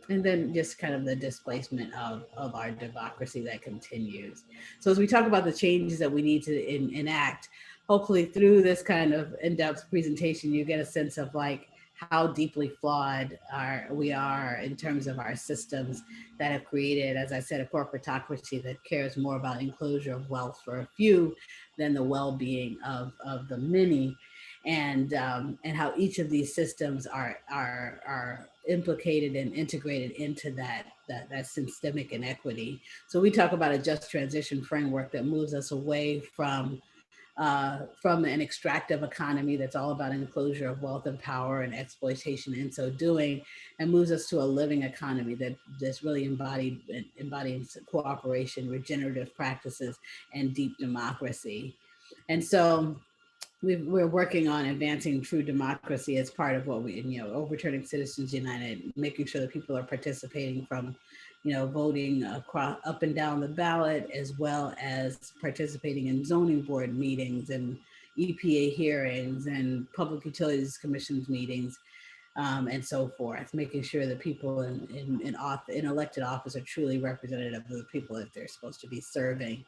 C: And then just kind of the displacement of our democracy that continues. So as we talk about the changes that we need to enact, hopefully through this kind of in-depth presentation, you get a sense of like how deeply flawed we are in terms of our systems that have created, as I said, a corporatocracy that cares more about enclosure of wealth for a few than the well-being of the many. And how each of these systems are implicated and integrated into that systemic inequity. So we talk about a just transition framework that moves us away from an extractive economy that's all about enclosure of wealth and power and exploitation in so doing, and moves us to a living economy that's really embodying cooperation, regenerative practices, and deep democracy. And so we're working on advancing true democracy as part of what overturning Citizens United, making sure that people are participating from, voting across, up and down the ballot, as well as participating in zoning board meetings and EPA hearings and Public Utilities Commission's meetings, and so forth, making sure that people in elected office are truly representative of the people that they're supposed to be serving.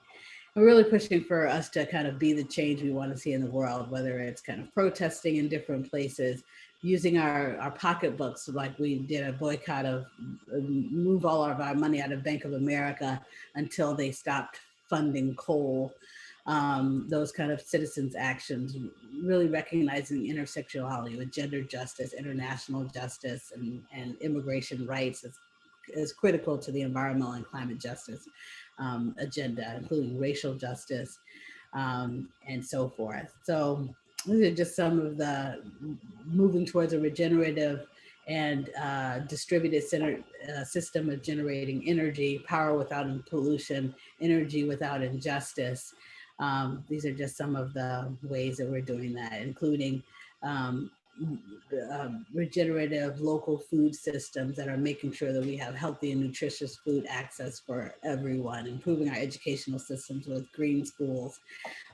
C: We're really pushing for us to kind of be the change we want to see in the world, whether it's kind of protesting in different places, using our pocketbooks, like we did a boycott of move all of our money out of Bank of America until they stopped funding coal. Those kind of citizens' actions, really recognizing intersectionality with gender justice, international justice, and immigration rights is critical to the environmental and climate justice agenda, including racial justice, and so forth. So these are just some of the moving towards a regenerative and distributed system of generating energy, power without pollution, energy without injustice. These are just some of the ways that we're doing that, including regenerative local food systems that are making sure that we have healthy and nutritious food access for everyone, improving our educational systems with green schools,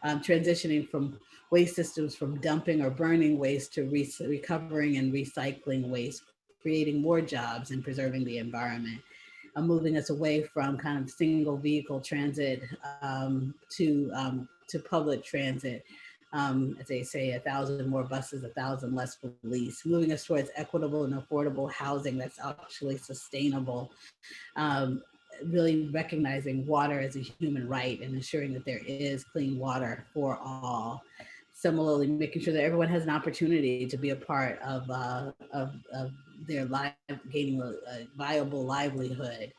C: transitioning from waste systems from dumping or burning waste to recovering and recycling waste, creating more jobs and preserving the environment, moving us away from kind of single vehicle transit to public transit. As they say, 1,000 more buses, 1,000 less police, moving us towards equitable and affordable housing that's actually sustainable, really recognizing water as a human right and ensuring that there is clean water for all. Similarly, making sure that everyone has an opportunity to be a part of their life, gaining a viable livelihood.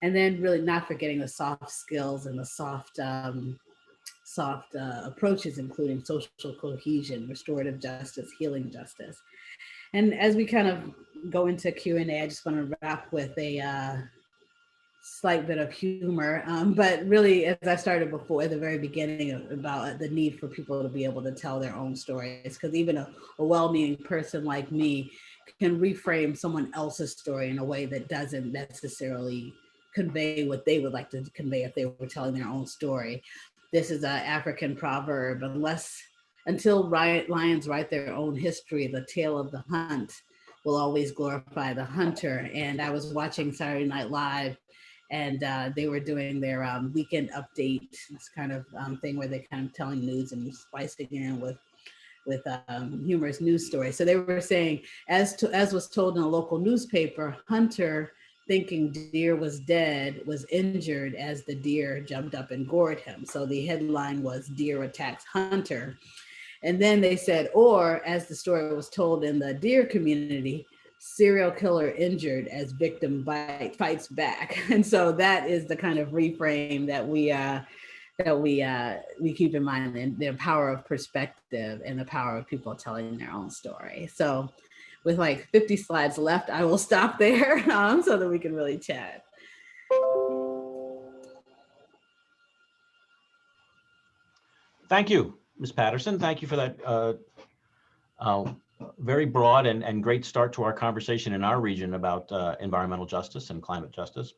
C: And then really not forgetting the soft skills and the soft approaches, including social cohesion, restorative justice, healing justice. And as we kind of go into Q&A, I just want to wrap with a slight bit of humor, but really, as I started before at the very beginning about the need for people to be able to tell their own stories, because even a well-meaning person like me can reframe someone else's story in a way that doesn't necessarily convey what they would like to convey if they were telling their own story. This is an African proverb: until lions write their own history, the tale of the hunt will always glorify the hunter. And I was watching Saturday Night Live, and they were doing their weekend update, this kind of thing where they're kind of telling news and spicing it in with humorous news stories. So they were saying, as was told in a local newspaper, hunter, thinking deer was dead, was injured as the deer jumped up and gored him. So the headline was "Deer Attacks Hunter." And then they said, or as the story was told in the deer community, serial killer injured as victim fights back. And so that is the kind of reframe that we keep in mind, and the power of perspective and the power of people telling their own story. So with like 50 slides left, I will stop there so that we can really chat.
A: Thank you, Ms. Patterson. Thank you for that very broad and great start to our conversation in our region about environmental justice and climate justice.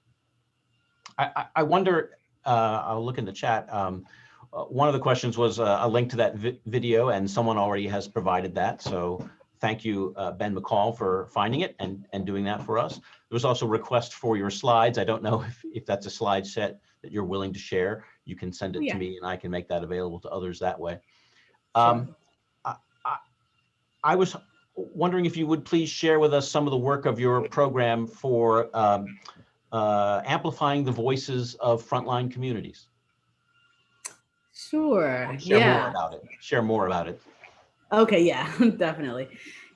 A: I wonder, I'll look in the chat. One of the questions was a link to that video, and someone already has provided that. So thank you, Ben McCall, for finding it and doing that for us. There was also a request for your slides. I don't know if that's a slide set that you're willing to share. You can send it to me and I can make that available to others that way.
C: Sure.
A: I was wondering if you would please share with us some of the work of your program for amplifying the voices of frontline communities.
C: Sure.
A: Share more about it.
C: Okay, yeah, definitely.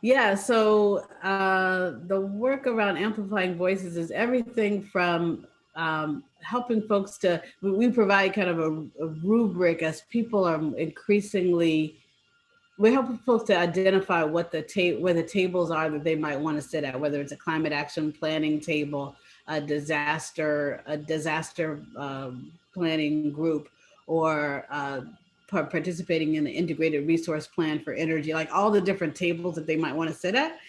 C: Yeah, so the work around amplifying voices is everything from helping folks to, we provide kind of a rubric as people are increasingly, we're helping folks to identify what where the tables are that they might want to sit at, whether it's a climate action planning table, a disaster planning group, or participating in the integrated resource plan for energy, like all the different tables that they might want to sit at.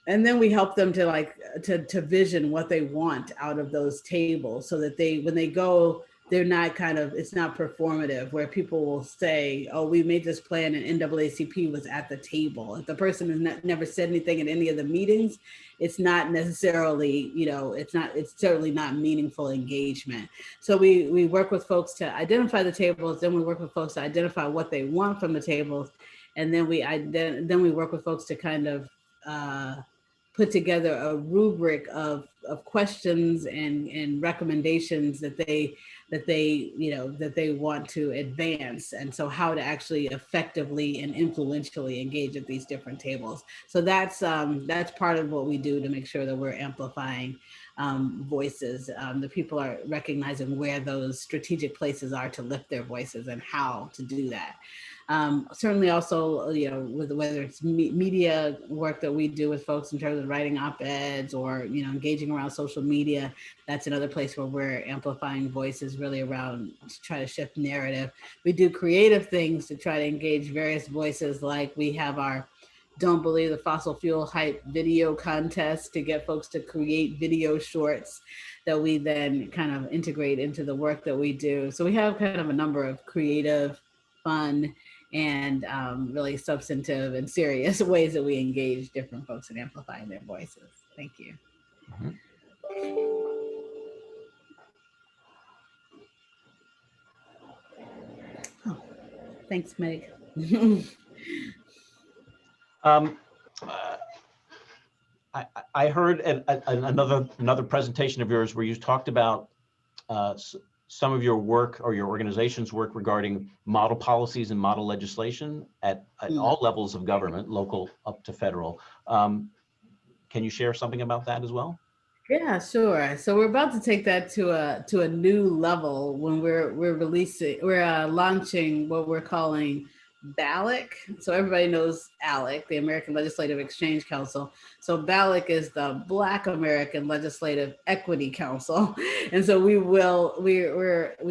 C: And then we help them to vision what they want out of those tables, so that when they go, they're not it's not performative, where people will say, oh, we made this plan and NAACP was at the table. If the person has never said anything at any of the meetings, it's not necessarily, it's certainly not meaningful engagement. So we work with folks to identify the tables, then we work with folks to identify what they want from the tables. And then we work with folks to kind of put together a rubric of questions and recommendations that they want to advance, and so how to actually effectively and influentially engage at these different tables. So that's part of what we do to make sure that we're amplifying voices. The people are recognizing where those strategic places are to lift their voices and how to do that. Certainly also, with whether it's media work that we do with folks in terms of writing op-eds or, engaging around social media, that's another place where we're amplifying voices, really around to try to shift narrative. We do creative things to try to engage various voices, like we have our Don't Believe the Fossil Fuel Hype video contest to get folks to create video shorts that we then kind of integrate into the work that we do. So we have kind of a number of creative, fun, and really substantive and serious ways that we engage different folks in amplifying their voices. Thank you.
A: Mm-hmm.
C: Oh, thanks, Meg.
A: I heard another presentation of yours where you talked about some of your work or your organization's work regarding model policies and model legislation at all levels of government, local up to federal. Can you share something about that as well?
C: Yeah, sure. So we're about to take that to a new level when we're launching what we're calling BALEC. So everybody knows ALEC, the American Legislative Exchange Council. So BALEC is the Black American Legislative Equity Council. And so we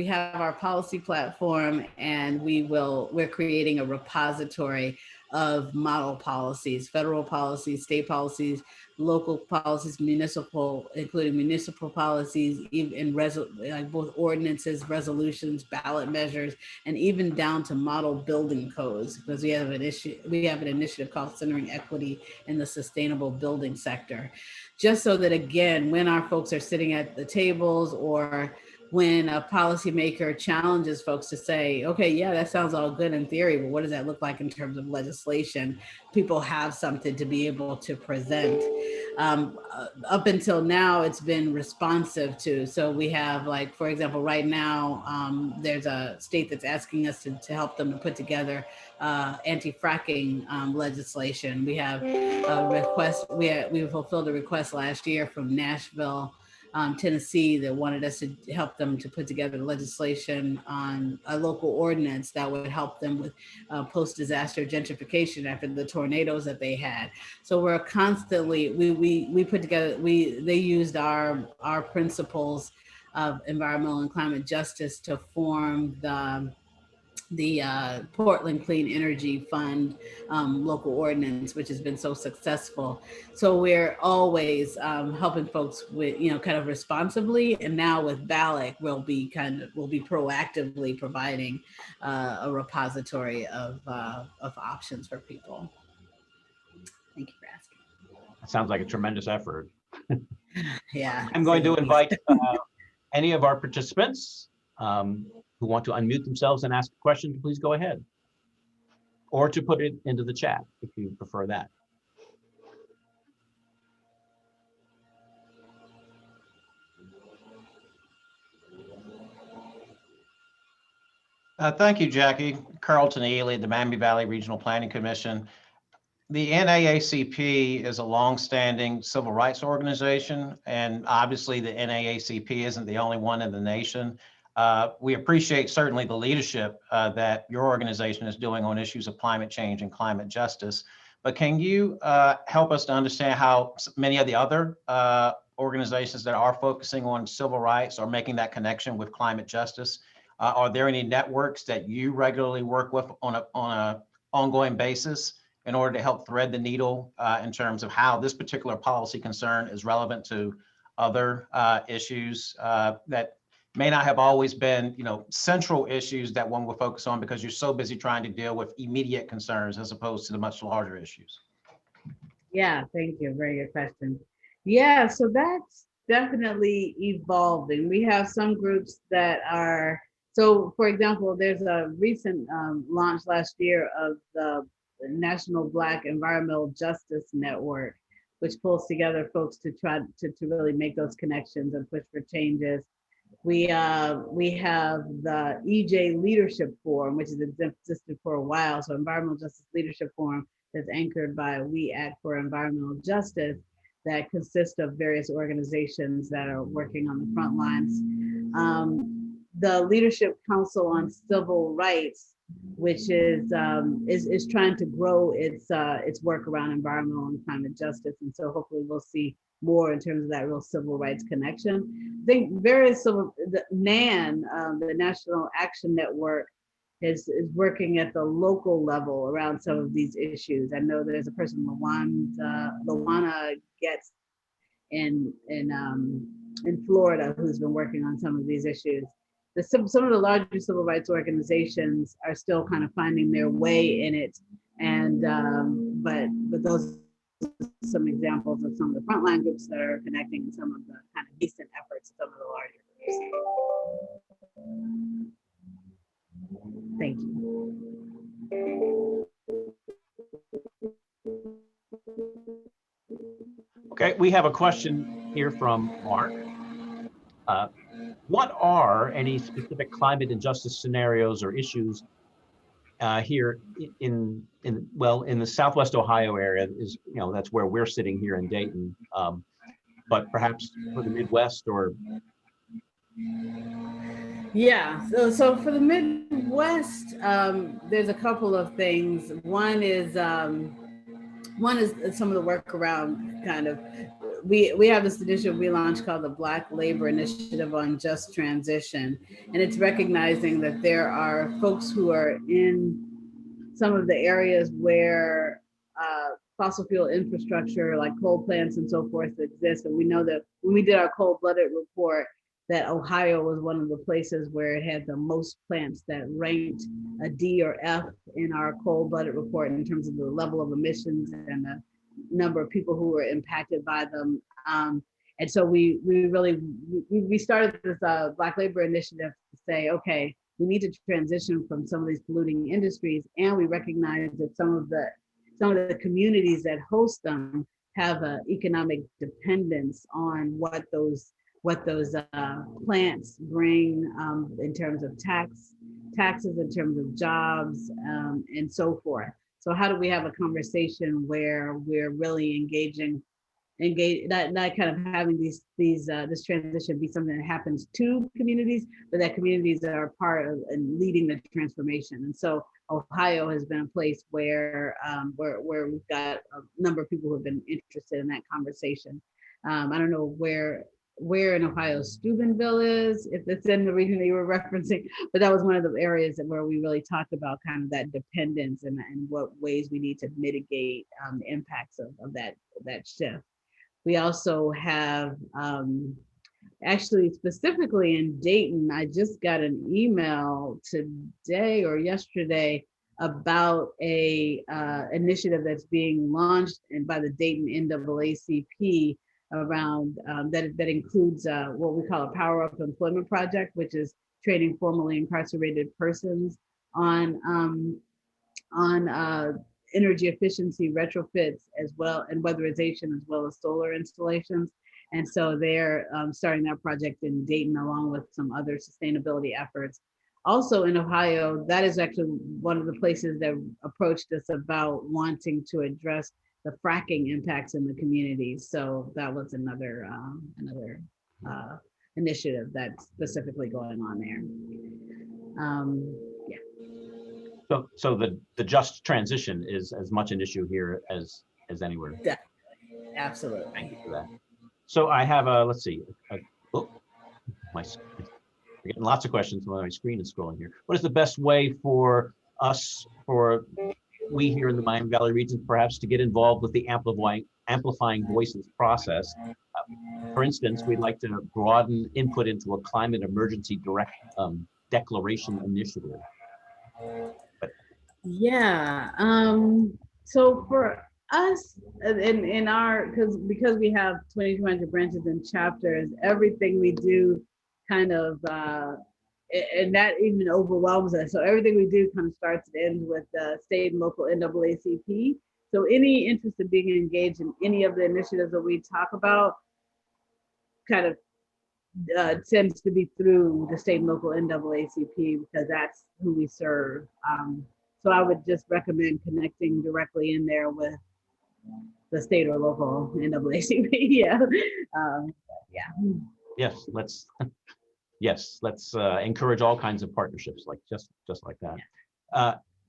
C: have our policy platform, and we're creating a repository of model policies, federal policies, state policies, local policies, municipal, including municipal policies, even like both ordinances, resolutions, ballot measures, and even down to model building codes, because we have an initiative called Centering Equity in the Sustainable Building Sector, just so that, again, when our folks are sitting at the tables, or when a policymaker challenges folks to say, okay, yeah, that sounds all good in theory, but what does that look like in terms of legislation? People have something to be able to present. Up until now, it's been responsive to. So we have, like, for example, right now, there's a state that's asking us to help them to put together anti-fracking legislation. We have a request. We fulfilled a request last year from Nashville, Tennessee, that wanted us to help them to put together legislation on a local ordinance that would help them with post-disaster gentrification after the tornadoes that they had. So we're constantly, we put together, they used our principles of environmental and climate justice to form the Portland Clean Energy Fund local ordinance, which has been so successful. So we're always helping folks with, kind of responsibly. And now with BALEC, we'll be proactively providing a repository of options for people. Thank you for asking.
A: That sounds like a tremendous effort.
C: Yeah.
A: I'm going to invite any of our participants who want to unmute themselves and ask a question to please go ahead, or to put it into the chat if you prefer that.
B: Thank you, Jackie. Carlton Ely, the Miami Valley Regional Planning Commission. The NAACP is a longstanding civil rights organization, and obviously the NAACP isn't the only one in the nation. We appreciate certainly the leadership that your organization is doing on issues of climate change and climate justice. But can you help us to understand how many of the other organizations that are focusing on civil rights are making that connection with climate justice? Are there any networks that you regularly work with on a ongoing basis in order to help thread the needle in terms of how this particular policy concern is relevant to other issues that may not have always been, central issues that one will focus on because you're so busy trying to deal with immediate concerns as opposed to the much larger issues?
C: Yeah, thank you. Very good question. Yeah, so that's definitely evolving. We have some groups that are, so for example, there's a recent launch last year of the National Black Environmental Justice Network, which pulls together folks to try to really make those connections and push for changes. We have the EJ Leadership Forum, which has existed for a while. So Environmental Justice Leadership Forum that's anchored by We Act for Environmental Justice, that consists of various organizations that are working on the front lines. The Leadership Council on Civil Rights, which is trying to grow its work around environmental and climate justice. And so hopefully we'll see more in terms of that real civil rights connection. I think the NAN, the National Action Network, is working at the local level around some of these issues. I know there's a person, Luana Getz in Florida, who's been working on some of these issues. Some of the larger civil rights organizations are still kind of finding their way in it, and but those are some examples of some of the frontline groups that are connecting some of the kind of decent efforts of some of the larger groups. Thank you.
A: Okay, we have a question here from Mark. What are any specific climate and justice scenarios or issues here in the Southwest Ohio area? Is that's where we're sitting here in Dayton, but perhaps for the Midwest or.
C: Yeah, so for the Midwest, there's a couple of things. One is some of the work around kind of, we have this initiative we launched called the Black Labor Initiative on Just Transition. And it's recognizing that there are folks who are in some of the areas where fossil fuel infrastructure like coal plants and so forth exist. And we know that when we did our cold-blooded report, that Ohio was one of the places where it had the most plants that ranked a D or F in our cold-blooded report in terms of the level of emissions and the number of people who were impacted by them. And so we started this Black Labor Initiative to say, okay, we need to transition from some of these polluting industries, and we recognize that some of the communities that host them have an economic dependence on what those plants bring in terms of taxes, in terms of jobs, and so forth. So how do we have a conversation where we're really engaging, not kind of having this transition be something that happens to communities, but that communities are part of and leading the transformation. And so Ohio has been a place where we've got a number of people who have been interested in that conversation. I don't know where in Ohio Steubenville is, if it's in the region that you were referencing, but that was one of the areas where we really talked about kind of that dependence and what ways we need to mitigate the impacts of that shift. We also have, actually specifically in Dayton, I just got an email today or yesterday about a initiative that's being launched by the Dayton NAACP around that includes what we call a Power Up Employment Project, which is training formerly incarcerated persons on energy efficiency retrofits as well, and weatherization as well as solar installations. And so they're starting that project in Dayton along with some other sustainability efforts. Also in Ohio, that is actually one of the places that approached us about wanting to address the fracking impacts in the community. So that was another initiative that's specifically going on there. Yeah.
A: So the just transition is as much an issue here as anywhere.
C: Yeah, absolutely.
A: Thank you for that. So I have let's see. We're getting lots of questions when my screen is scrolling here. What is the best way for we here in the Miami Valley region perhaps to get involved with the amplifying voices process? For instance, we'd like to broaden input into a climate emergency declaration initiative.
C: Yeah. So for us, in our, because we have 2,200 branches and chapters, everything we do kind of, and that even overwhelms us. So everything we do kind of starts and ends with the state and local NAACP. So any interest in being engaged in any of the initiatives that we talk about kind of tends to be through the state and local NAACP, because that's who we serve. So I would just recommend connecting directly in there with the state or local NAACP. Yeah. Yeah.
A: Yes, let's encourage all kinds of partnerships like just like that.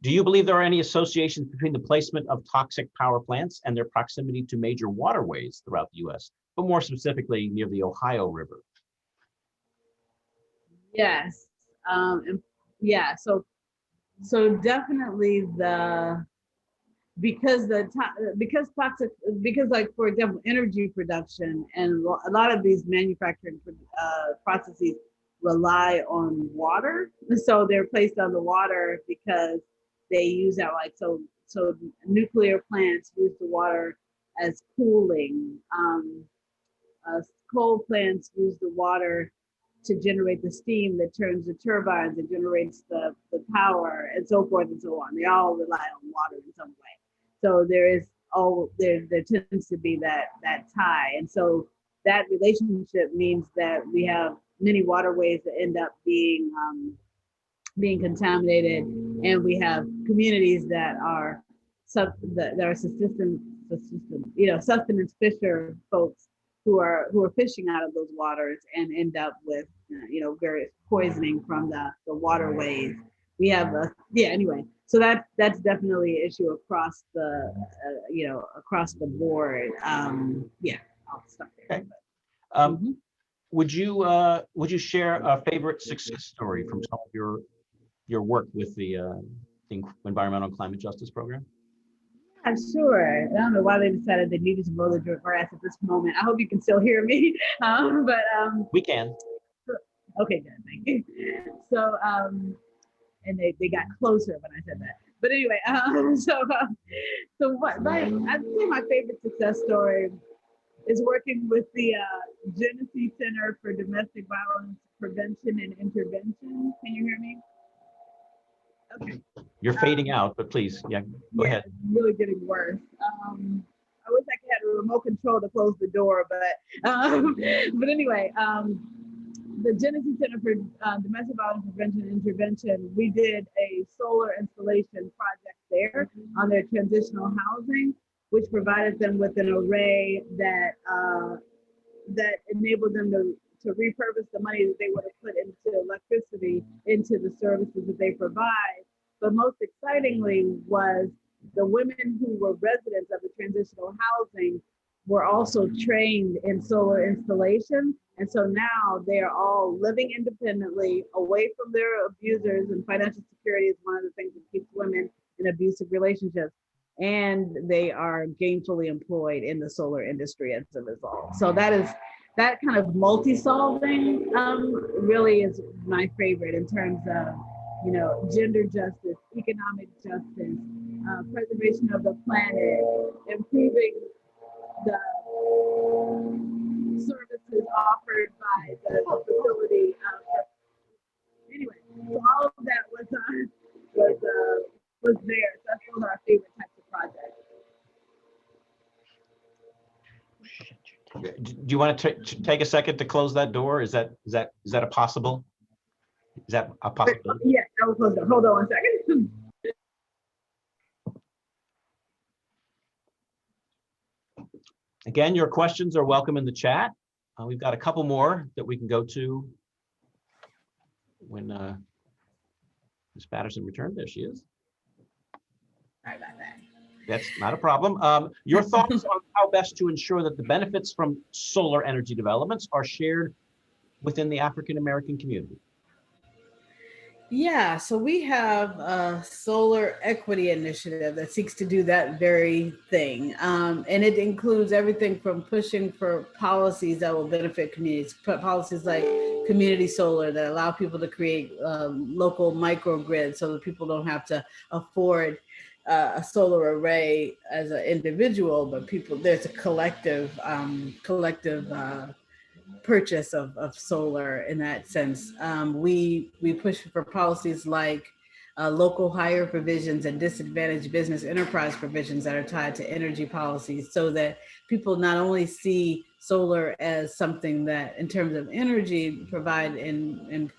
A: Do you believe there are any associations between the placement of toxic power plants and their proximity to major waterways throughout the U.S., but more specifically near the Ohio River?
C: Yes. Yeah. So definitely because like, for example, energy production and a lot of these manufacturing processes rely on water. So they're placed on the water because they use that, like, so nuclear plants use the water as cooling. Coal plants use the water to generate the steam that turns the turbines and generates the power, and so forth and so on. They all rely on water in some way. So there tends to be that tie. And so that relationship means that we have many waterways that end up being contaminated, and we have communities that are sustenance fisher folks who are fishing out of those waters and end up with various poisoning from the waterways. we have yeah, anyway, so that's definitely an issue across the across the board. Yeah, I'll stop there.
A: Okay.
C: Mhm.
A: Would you share a favorite success story from some of your work with the Environmental and Climate Justice Program?
C: Yeah, sure. I don't know why they decided they needed to mow the grass at this moment. I hope you can still hear me. But
A: We can.
C: okay, good, thank you. So and they got closer when I said that. But anyway, so what I'd say my favorite success story is working with the Genesee Center for Domestic Violence Prevention and Intervention. Can you hear me? Okay.
A: You're fading out, but please, yeah, go ahead.
C: It's really getting worse. I wish I could have a remote control to close the door, but anyway, the Genesee Center for Domestic Violence Prevention and Intervention, we did a solar installation project there on their transitional housing, which provided them with an array that enabled them to repurpose the money that they would have put into electricity into the services that they provide. But most excitingly was the women who were residents of the transitional housing were also trained in solar installation. And so now they are all living independently, away from their abusers, and financial security is one of the things that keeps women in abusive relationships. And they are gainfully employed in the solar industry as a result. So that kind of multi-solving really is my favorite in terms of, gender justice, economic justice, preservation of the planet, improving the services offered by the facility. Anyway, so all of that was there. So that's one of our favorite types of projects.
A: Do you want to take a second to close that door? Is that a possible? Is that a possibility?
C: Yeah, I will close it. Hold on 1 second.
A: Again, your questions are welcome in the chat. We've got a couple more that we can go to when Ms. Patterson returned. There she is.
C: Sorry about that.
A: That's not a problem. Your thoughts on how best to ensure that the benefits from solar energy developments are shared within the African American community?
C: Yeah, so we have a solar equity initiative that seeks to do that very thing. And it includes everything from pushing for policies that will benefit communities, policies like community solar that allow people to create local microgrids so that people don't have to afford a solar array as an individual, but there's a collective purchase of solar in that sense. We push for policies like local hire provisions and disadvantaged business enterprise provisions that are tied to energy policies, so that people not only see solar as something that in terms of energy provide in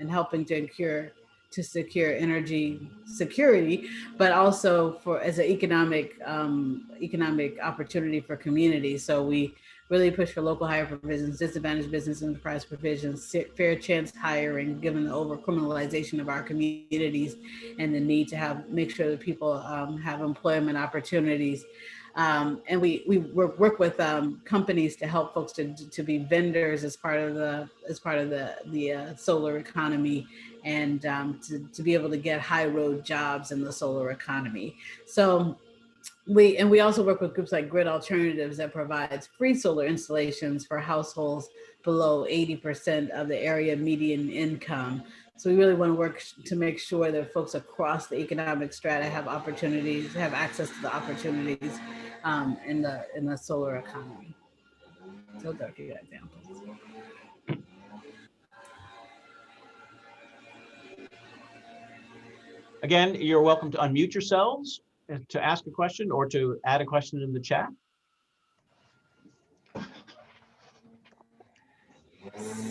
C: helping to secure energy security, but also as an economic opportunity for communities. So we really push for local hire provisions, disadvantaged business enterprise provisions, fair chance hiring, given the over-criminalization of our communities and the need to make sure that people have employment opportunities. And we work with companies to help folks to be vendors as part of the solar economy, and to be able to get high road jobs in the solar economy. So we also work with groups like Grid Alternatives that provides free solar installations for households below 80% of the area median income. So we really want to work to make sure that folks across the economic strata have access to the opportunities in the solar economy. So those are a few examples.
A: Again, you're welcome to unmute yourselves to ask a question or to add a question in the chat.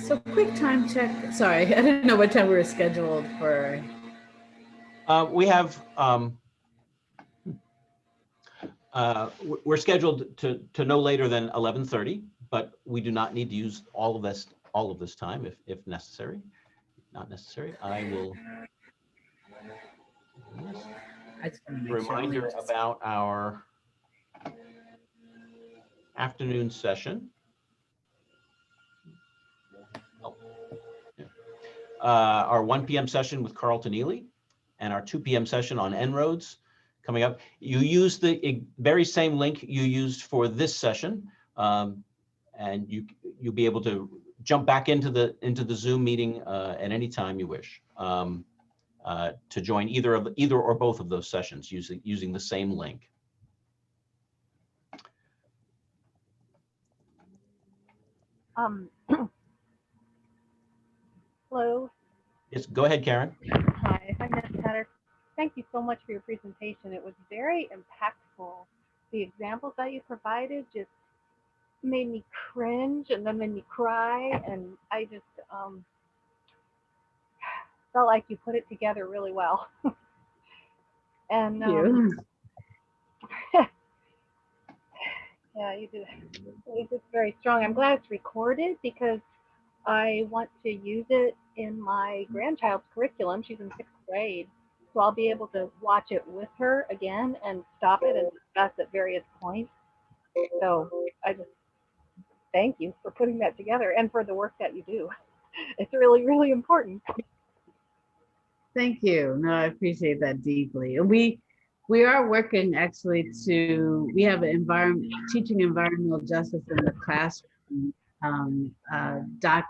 C: So quick time check. Sorry, I didn't know what time we were scheduled for.
A: We have, we're scheduled to no later than 11:30, but we do not need to use all of this time if necessary. Not necessary. I will
C: I just want to make sure.
A: Reminder about our afternoon session. Oh, yeah. Our 1 p.m. session with Carlton Ely and our 2 p.m. session on En-ROADS coming up. You use the very same link you used for this session, and you'll be able to jump back into the Zoom meeting at any time you wish to join either or both of those sessions using the same link.
F: Hello.
A: Yes, go ahead, Karen.
F: Hi, I'm Ms. Patterson. Thank you so much for your presentation. It was very impactful. The examples that you provided just made me cringe and then made me cry. And I just felt like you put it together really well. And
C: Thank you.
F: yeah, you did. It was very strong. I'm glad it's recorded because I want to use it in my grandchild's curriculum. She's in 6th grade. So I'll be able to watch it with her again and stop it and discuss at various points. So I just thank you for putting that together and for the work that you do. It's really, really important.
C: Thank you. No, I appreciate that deeply. And we are working actually we have an teaching environmental justice in the classroom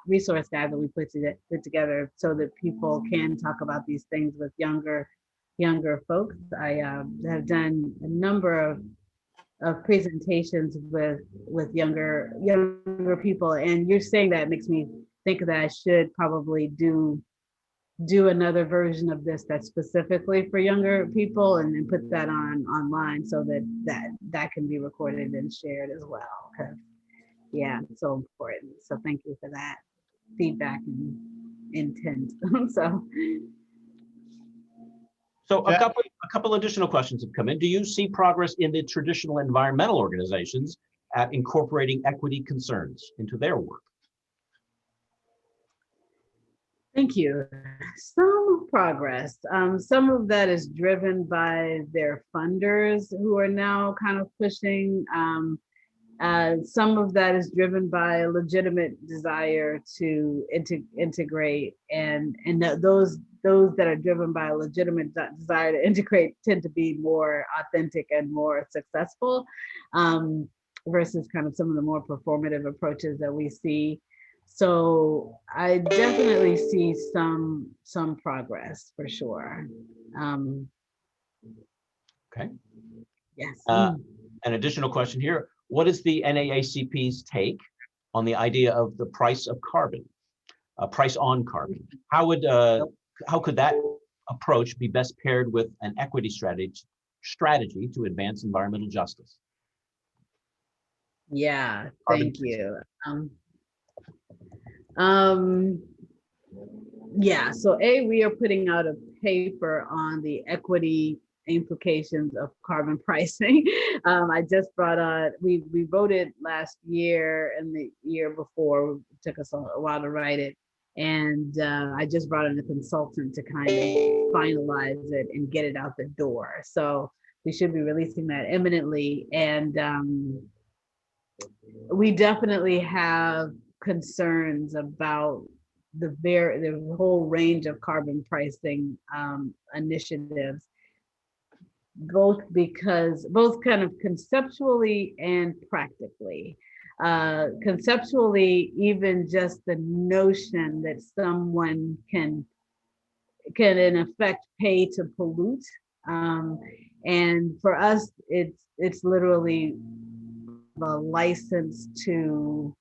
C: resource guide that we put together so that people can talk about these things with younger folks. I have done a number of presentations with younger people, and you're saying that makes me think that I should probably do another version of this that's specifically for younger people and put that online so that can be recorded and shared as well, because yeah, it's so important. So thank you for that feedback and intent.
A: So a couple additional questions have come in. Do you see progress in the traditional environmental organizations at incorporating equity concerns into their work?
C: Thank you. Some progress. Some of that is driven by their funders who are now kind of pushing. Some of that is driven by a legitimate desire to integrate, and those that are driven by a legitimate desire to integrate tend to be more authentic and more successful, versus kind of some of the more performative approaches that we see. So I definitely see some progress for sure.
A: Okay.
C: Yes.
A: An additional question here. What is the NAACP's take on the idea of the price of carbon, price on carbon? How could that approach be best paired with an equity strategy to advance environmental justice?
C: Yeah,
A: Carbon
C: thank you. Yeah, so we are putting out a paper on the equity implications of carbon pricing. I just brought on, we wrote it last year and the year before. It took us a while to write it. And I just brought in a consultant to kind of finalize it and get it out the door. So we should be releasing that imminently. And we definitely have concerns about the whole range of carbon pricing initiatives, both kind of conceptually and practically. Conceptually, even just the notion that someone can in effect pay to pollute, and for us, it's literally the license to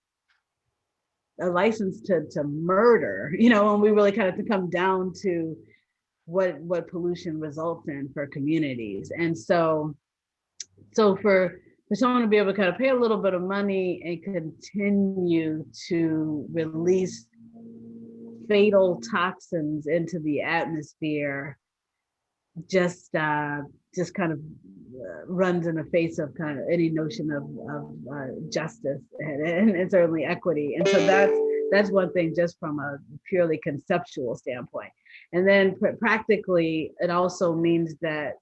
C: murder, when we really kind of to come down to what pollution results in for communities. And so for someone to be able to kind of pay a little bit of money and continue to release fatal toxins into the atmosphere just kind of runs in the face of kind of any notion of justice and certainly equity. And so that's one thing just from a purely conceptual standpoint. And then practically, it also means that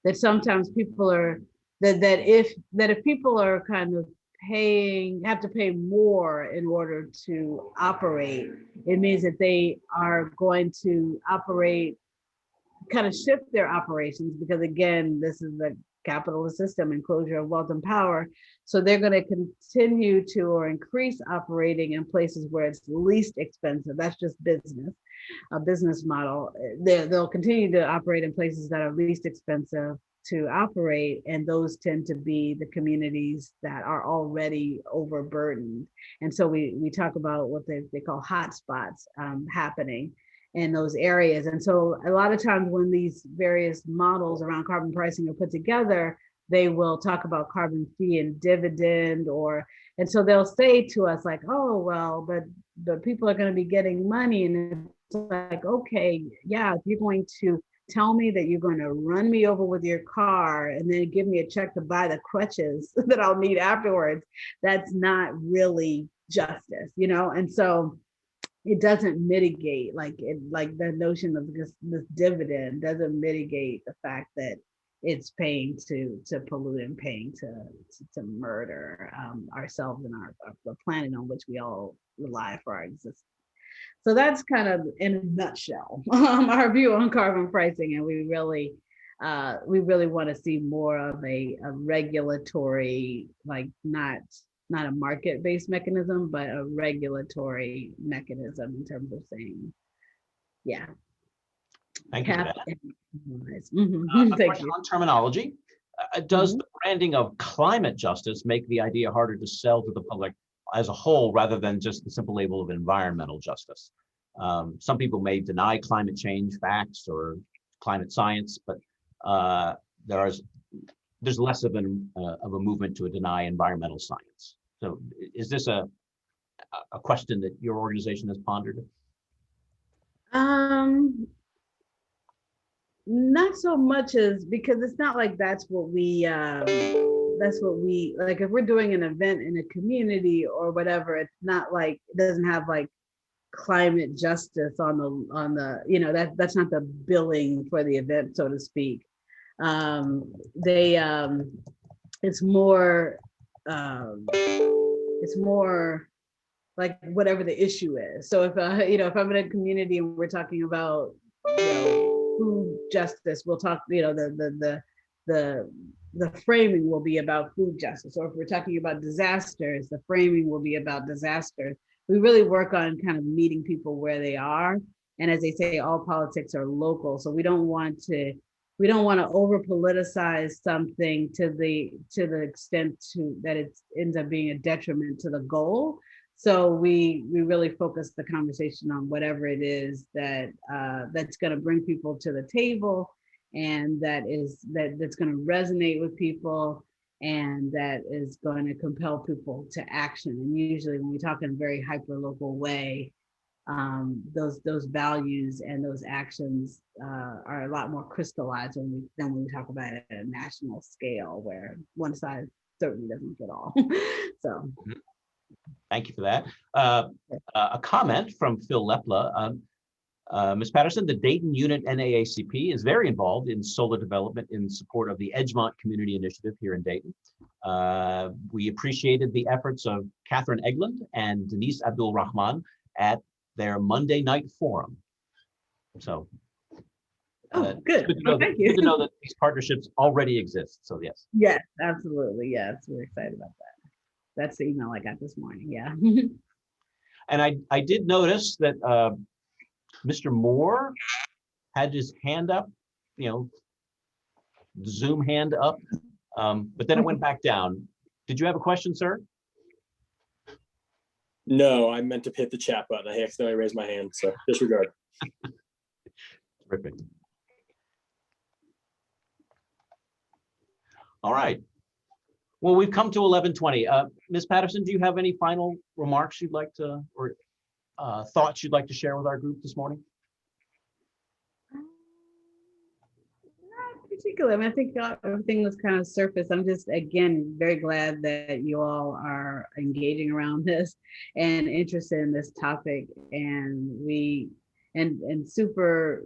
C: that sometimes people are that if people are kind of have to pay more in order to operate, it means that they are going to operate, kind of shift their operations, because again, this is the capitalist system, enclosure of wealth and power. So they're going to continue to or increase operating in places where it's least expensive. That's just business, a business model. They'll continue to operate in places that are least expensive to operate, and those tend to be the communities that are already overburdened. And so we talk about what they call hotspots happening in those areas. And so a lot of times when these various models around carbon pricing are put together, they will talk about carbon fee and dividend, and so they'll say to us like, oh, well, but people are going to be getting money. And it's like, okay, yeah, if you're going to tell me that you're going to run me over with your car and then give me a check to buy the crutches that I'll need afterwards, that's not really justice, And so it doesn't mitigate, like the notion of this dividend doesn't mitigate the fact that it's paying to pollute and paying to murder ourselves and the planet on which we all rely for our existence. So that's kind of, in a nutshell, our view on carbon pricing, and we really want to see more of a regulatory, like not a market-based mechanism, but a regulatory mechanism in terms of saying, yeah.
A: Thank you for that.
C: Mm-hmm.
A: A question on terminology. Does the branding of climate justice make the idea harder to sell to the public as a whole, rather than just the simple label of environmental justice? Some people may deny climate change facts or climate science, but there's less of a movement to deny environmental science. So is this a question that your organization has pondered?
C: Not so much as, because it's not like that's what we like. If we're doing an event in a community or whatever, it's not like, it doesn't have like climate justice on the that's not the billing for the event, so to speak. It's more like whatever the issue is. So if if I'm in a community and we're talking about food justice, we'll talk, the framing will be about food justice. Or if we're talking about disasters, the framing will be about disasters. We really work on kind of meeting people where they are. And as they say, all politics are local. So we don't want to over politicize something to the extent that it ends up being a detriment to the goal. So we really focus the conversation on whatever it is that's going to bring people to the table, and that's going to resonate with people, and that is going to compel people to action. And usually when we talk in a very hyper local way, those values and those actions are a lot more crystallized than when we talk about it at a national scale, where one size certainly doesn't fit all. So.
A: Thank you for that. A comment from Phil Lepla. Ms. Patterson, the Dayton unit NAACP is very involved in solar development in support of the Edgemont Community Initiative here in Dayton. We appreciated the efforts of Catherine Egland and Denise Abdul Rahman at their Monday night forum. So
C: good.
A: Good to know,
C: Thank you.
A: Good to know that these partnerships already exist. So yes.
C: Yes, absolutely. Yes, we're excited about that. That's the email I got this morning. Yeah.
A: And I did notice that Mr. Moore had his hand up, Zoom hand up, but then it went back down. Did you have a question, sir?
G: No, I meant to hit the chat button. I accidentally raised my hand, so disregard.
A: Terrific. All right. Well, we've come to 11:20. Ms. Patterson, do you have any final remarks you'd like to, or thoughts you'd like to share with our group this morning?
C: Not particularly. I mean, I think everything was kind of surface. I'm just, again, very glad that you all are engaging around this and interested in this topic. And we, and super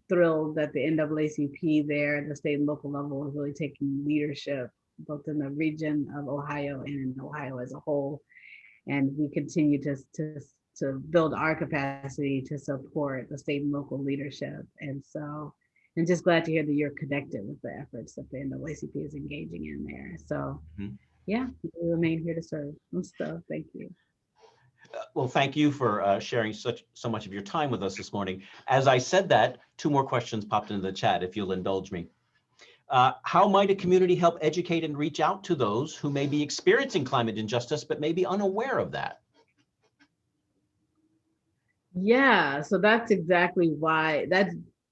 C: thrilled that the NAACP there at the state and local level is really taking leadership both in the region of Ohio and in Ohio as a whole. And we continue to build our capacity to support the state and local leadership. And so, and just glad to hear that you're connected with the efforts that the NAACP is engaging in there. So yeah, we remain here to serve. So thank you.
A: Well, thank you for sharing so much of your time with us this morning. As I said that, 2 more questions popped into the chat, if you'll indulge me. How might a community help educate and reach out to those who may be experiencing climate injustice, but may be unaware of that?
C: Yeah, so that's exactly why that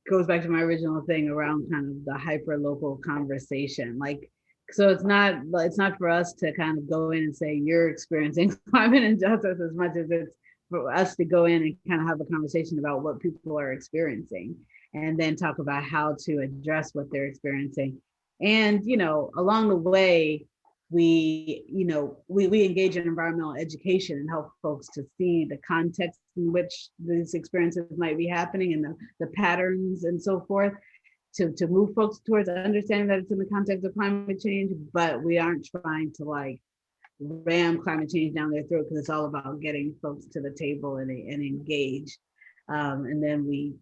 C: goes back to my original thing around kind of the hyper local conversation. Like, so it's not for us to kind of go in and say you're experiencing climate injustice as much as it's for us to go in and kind of have a conversation about what people are experiencing and then talk about how to address what they're experiencing. And, you know, along the way, we engage in environmental education and help folks to see the context in which these experiences might be happening and the patterns and so forth to move folks towards understanding that it's in the context of climate change, but we aren't trying to like ram climate change down their throat because it's all about getting folks to the table and engage. And then we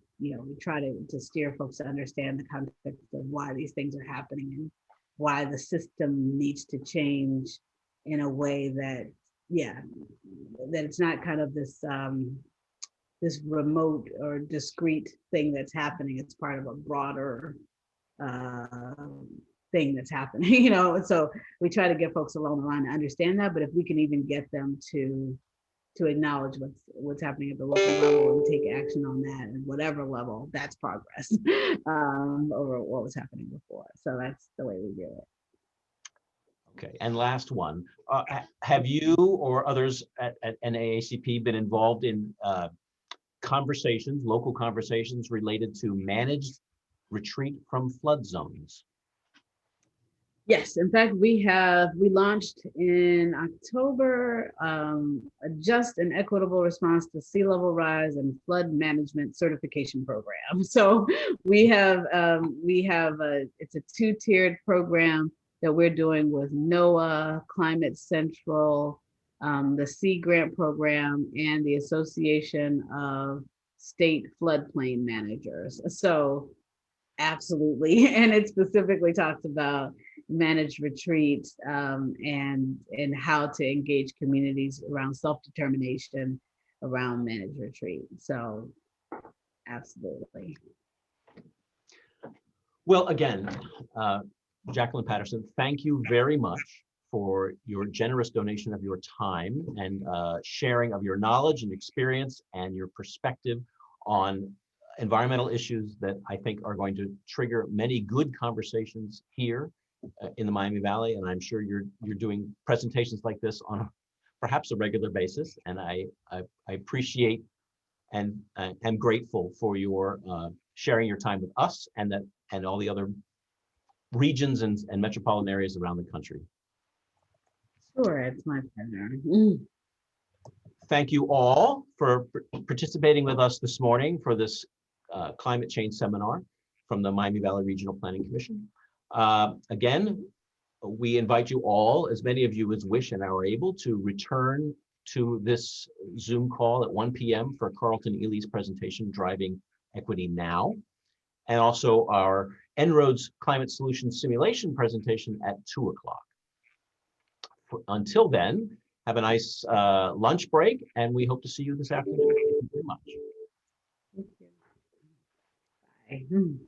C: try to steer folks to understand the context of why these things are happening and why the system needs to change in a way that, that it's not kind of this this remote or discrete thing that's happening. It's part of a broader thing that's happening, you know. So we try to get folks along the line to understand that. But if we can even get them to acknowledge what's happening at the local level and take action on that at whatever level, that's progress over what was happening before. So that's the way we do it.
A: Okay, and last one. Have you or others at NAACP been involved in conversations, local conversations related to managed retreat from flood zones?
C: Yes, in fact, we launched in October a just and equitable response to sea level rise and flood management certification program. So we have it's a 2-tiered program that we're doing with NOAA, Climate Central, the Sea Grant Program, and the Association of State Floodplain Managers. So absolutely, and it specifically talks about managed retreats and how to engage communities around self-determination around managed retreat. So absolutely.
A: Well, again, Jacqueline Patterson, thank you very much for your generous donation of your time and sharing of your knowledge and experience and your perspective on environmental issues that I think are going to trigger many good conversations here in the Miami Valley. And I'm sure you're doing presentations like this on perhaps a regular basis. And I appreciate and am grateful for your sharing your time with us and all the other regions and metropolitan areas around the country.
C: Sure, it's my pleasure.
A: Thank you all for participating with us this morning for this climate change seminar from the Miami Valley Regional Planning Commission. Again, we invite you all, as many of you as wish and are able, to return to this Zoom call at 1 p.m. for Carlton Ely's presentation, Driving Equity Now, and also our En-ROADS Climate Solutions Simulation presentation at 2 o'clock. Until then, have a nice lunch break, and we hope to see you this afternoon. Thank you very much.
C: Thank you. Bye.